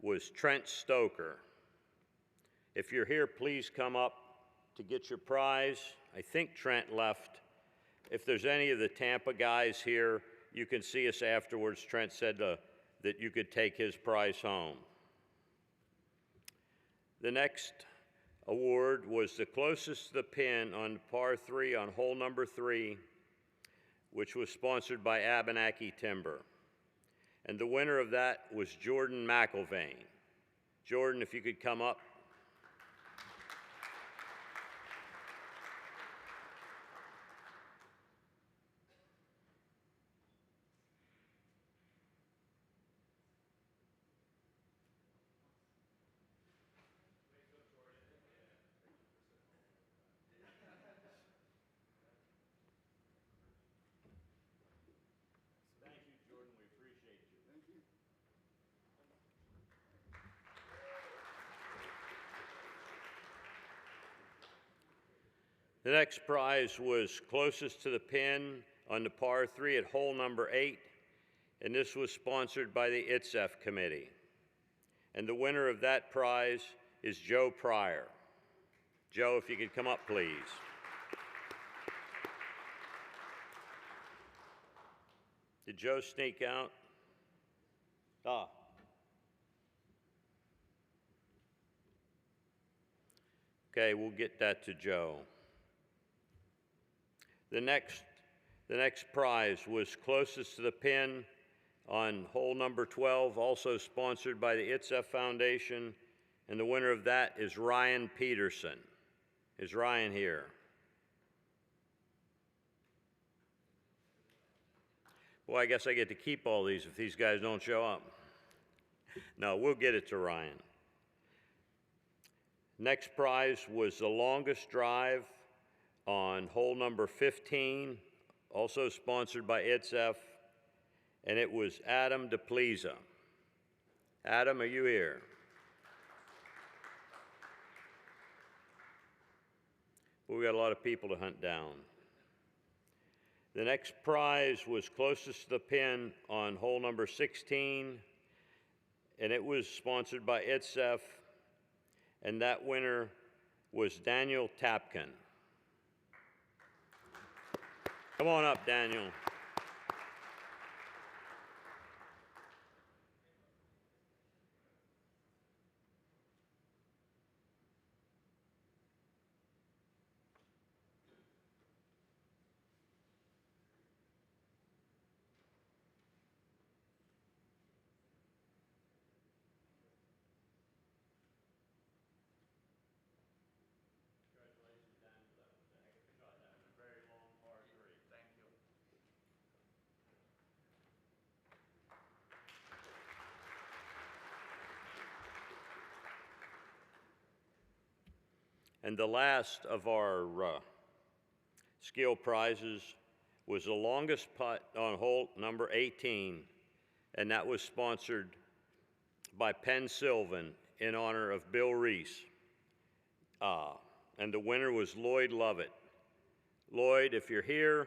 was Trent Stoker. If you're here, please come up to get your prize. I think Trent left. If there's any of the Tampa guys here, you can see us afterwards. Trent said that you could take his prize home. The next award was the closest to the pin on par 3 on hole number 3, which was sponsored by Abenkai Timber. And the winner of that was Jordan McIlvain. Jordan, if you could come up. The next prize was closest to the pin on the par 3 at hole number 8, and this was sponsored by the ITSEF committee. And the winner of that prize is Joe Pryor. Joe, if you could come up, please. Did Joe sneak out? Ah. Okay, we'll get that to Joe. The next prize was closest to the pin on hole number 12, also sponsored by the ITSEF Foundation, and the winner of that is Ryan Peterson. Is Ryan here? Well, I guess I get to keep all these if these guys don't show up. No, we'll get it to Ryan. Next prize was the longest drive on hole number 15, also sponsored by ITSEF, and it was Adam DePleza. Adam, are you here? Well, we got a lot of people to hunt down. The next prize was closest to the pin on hole number 16, and it was sponsored by ITSEF, and that winner was Daniel Tapkin. Come on up, Daniel. And the last of our skill prizes was the longest putt on hole number 18, and that was sponsored by Penn Sylvan in honor of Bill Reese. And the winner was Lloyd Lovett. Lloyd, if you're here,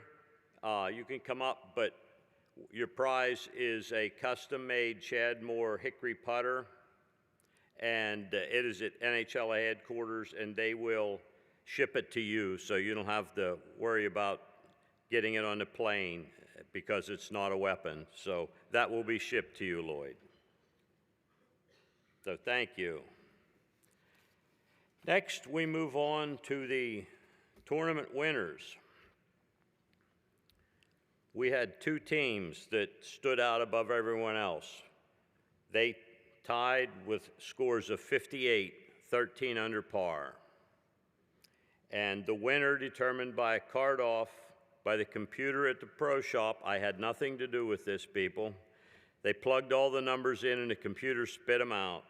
you can come up, but your prize is a custom-made Chad Moore hickory putter, and it is at NHLA headquarters, and they will ship it to you, so you don't have to worry about getting it on the plane because it's not a weapon. So that will be shipped to you, Lloyd. So thank you. Next, we move on to the tournament winners. We had two teams that stood out above everyone else. They tied with scores of 58, 13 under par. And the winner determined by a card off by the computer at the pro shop. I had nothing to do with this, people. They plugged all the numbers in and the computer spit them out.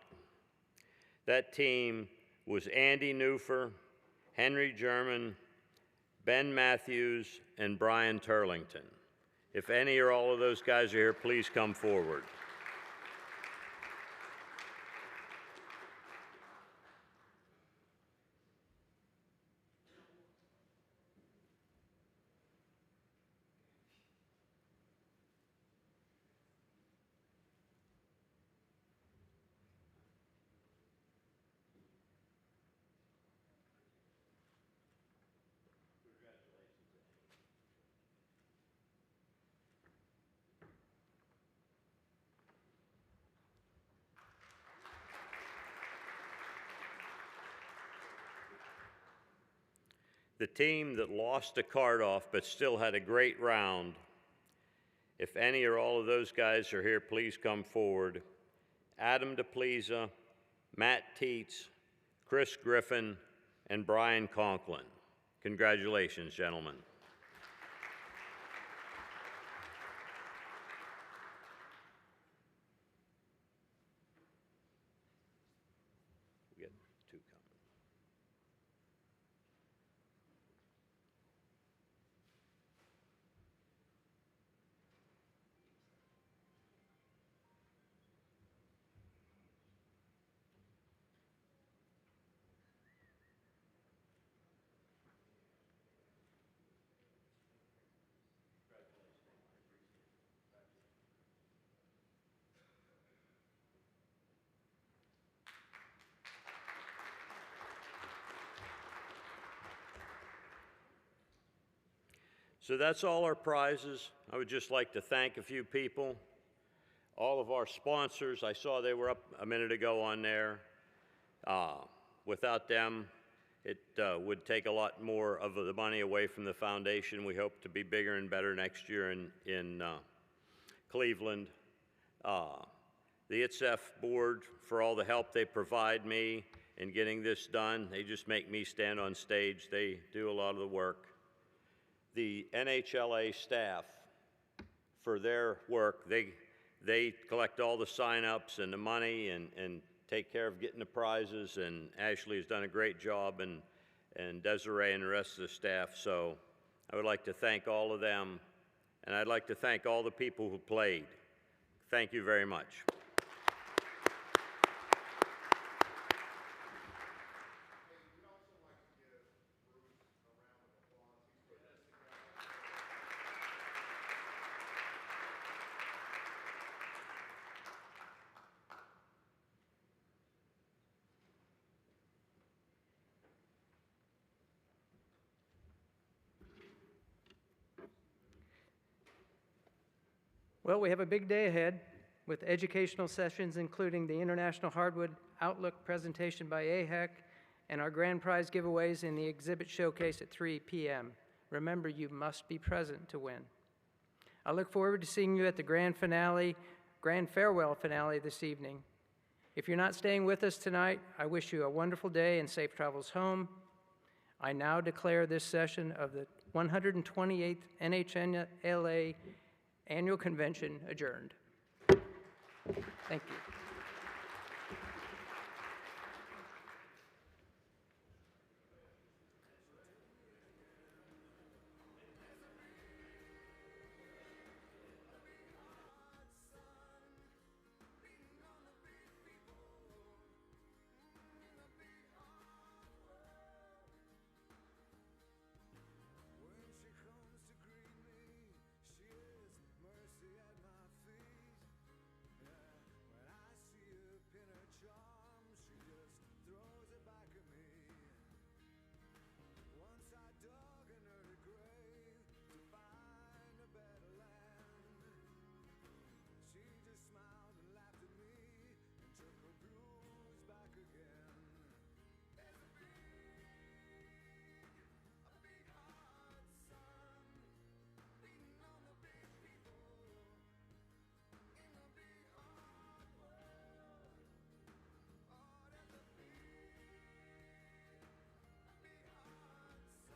That team was Andy Newfer, Henry German, Ben Matthews, and Brian Turlington. If any or all of those guys are here, please come forward. The team that lost a card off but still had a great round, if any or all of those guys are here, please come forward. Adam DePleza, Matt Teets, Chris Griffin, and Brian Conklin. Congratulations, gentlemen. We get two coming. So that's all our prizes. I would just like to thank a few people. All of our sponsors, I saw they were up a minute ago on there. Without them, it would take a lot more of the money away from the foundation. We hope to be bigger and better next year in Cleveland. The ITSEF board for all the help they provide me in getting this done. They just make me stand on stage. They do a lot of the work. The NHLA staff for their work, they collect all the sign-ups and the money and take care of getting the prizes, and Ashley has done a great job, and Desiree and the rest of the staff. So I would like to thank all of them, and I'd like to thank all the people who played. Thank you very much. Well, we have a big day ahead with educational sessions including the International Hardwood Outlook presentation by AHEC and our grand prize giveaways in the exhibit showcase at 3 p.m. Remember, you must be present to win. I look forward to seeing you at the grand farewell finale this evening. If you're not staying with us tonight, I wish you a wonderful day and safe travels home. I now declare this session of the 128th NHLA Annual Convention adjourned. Thank you.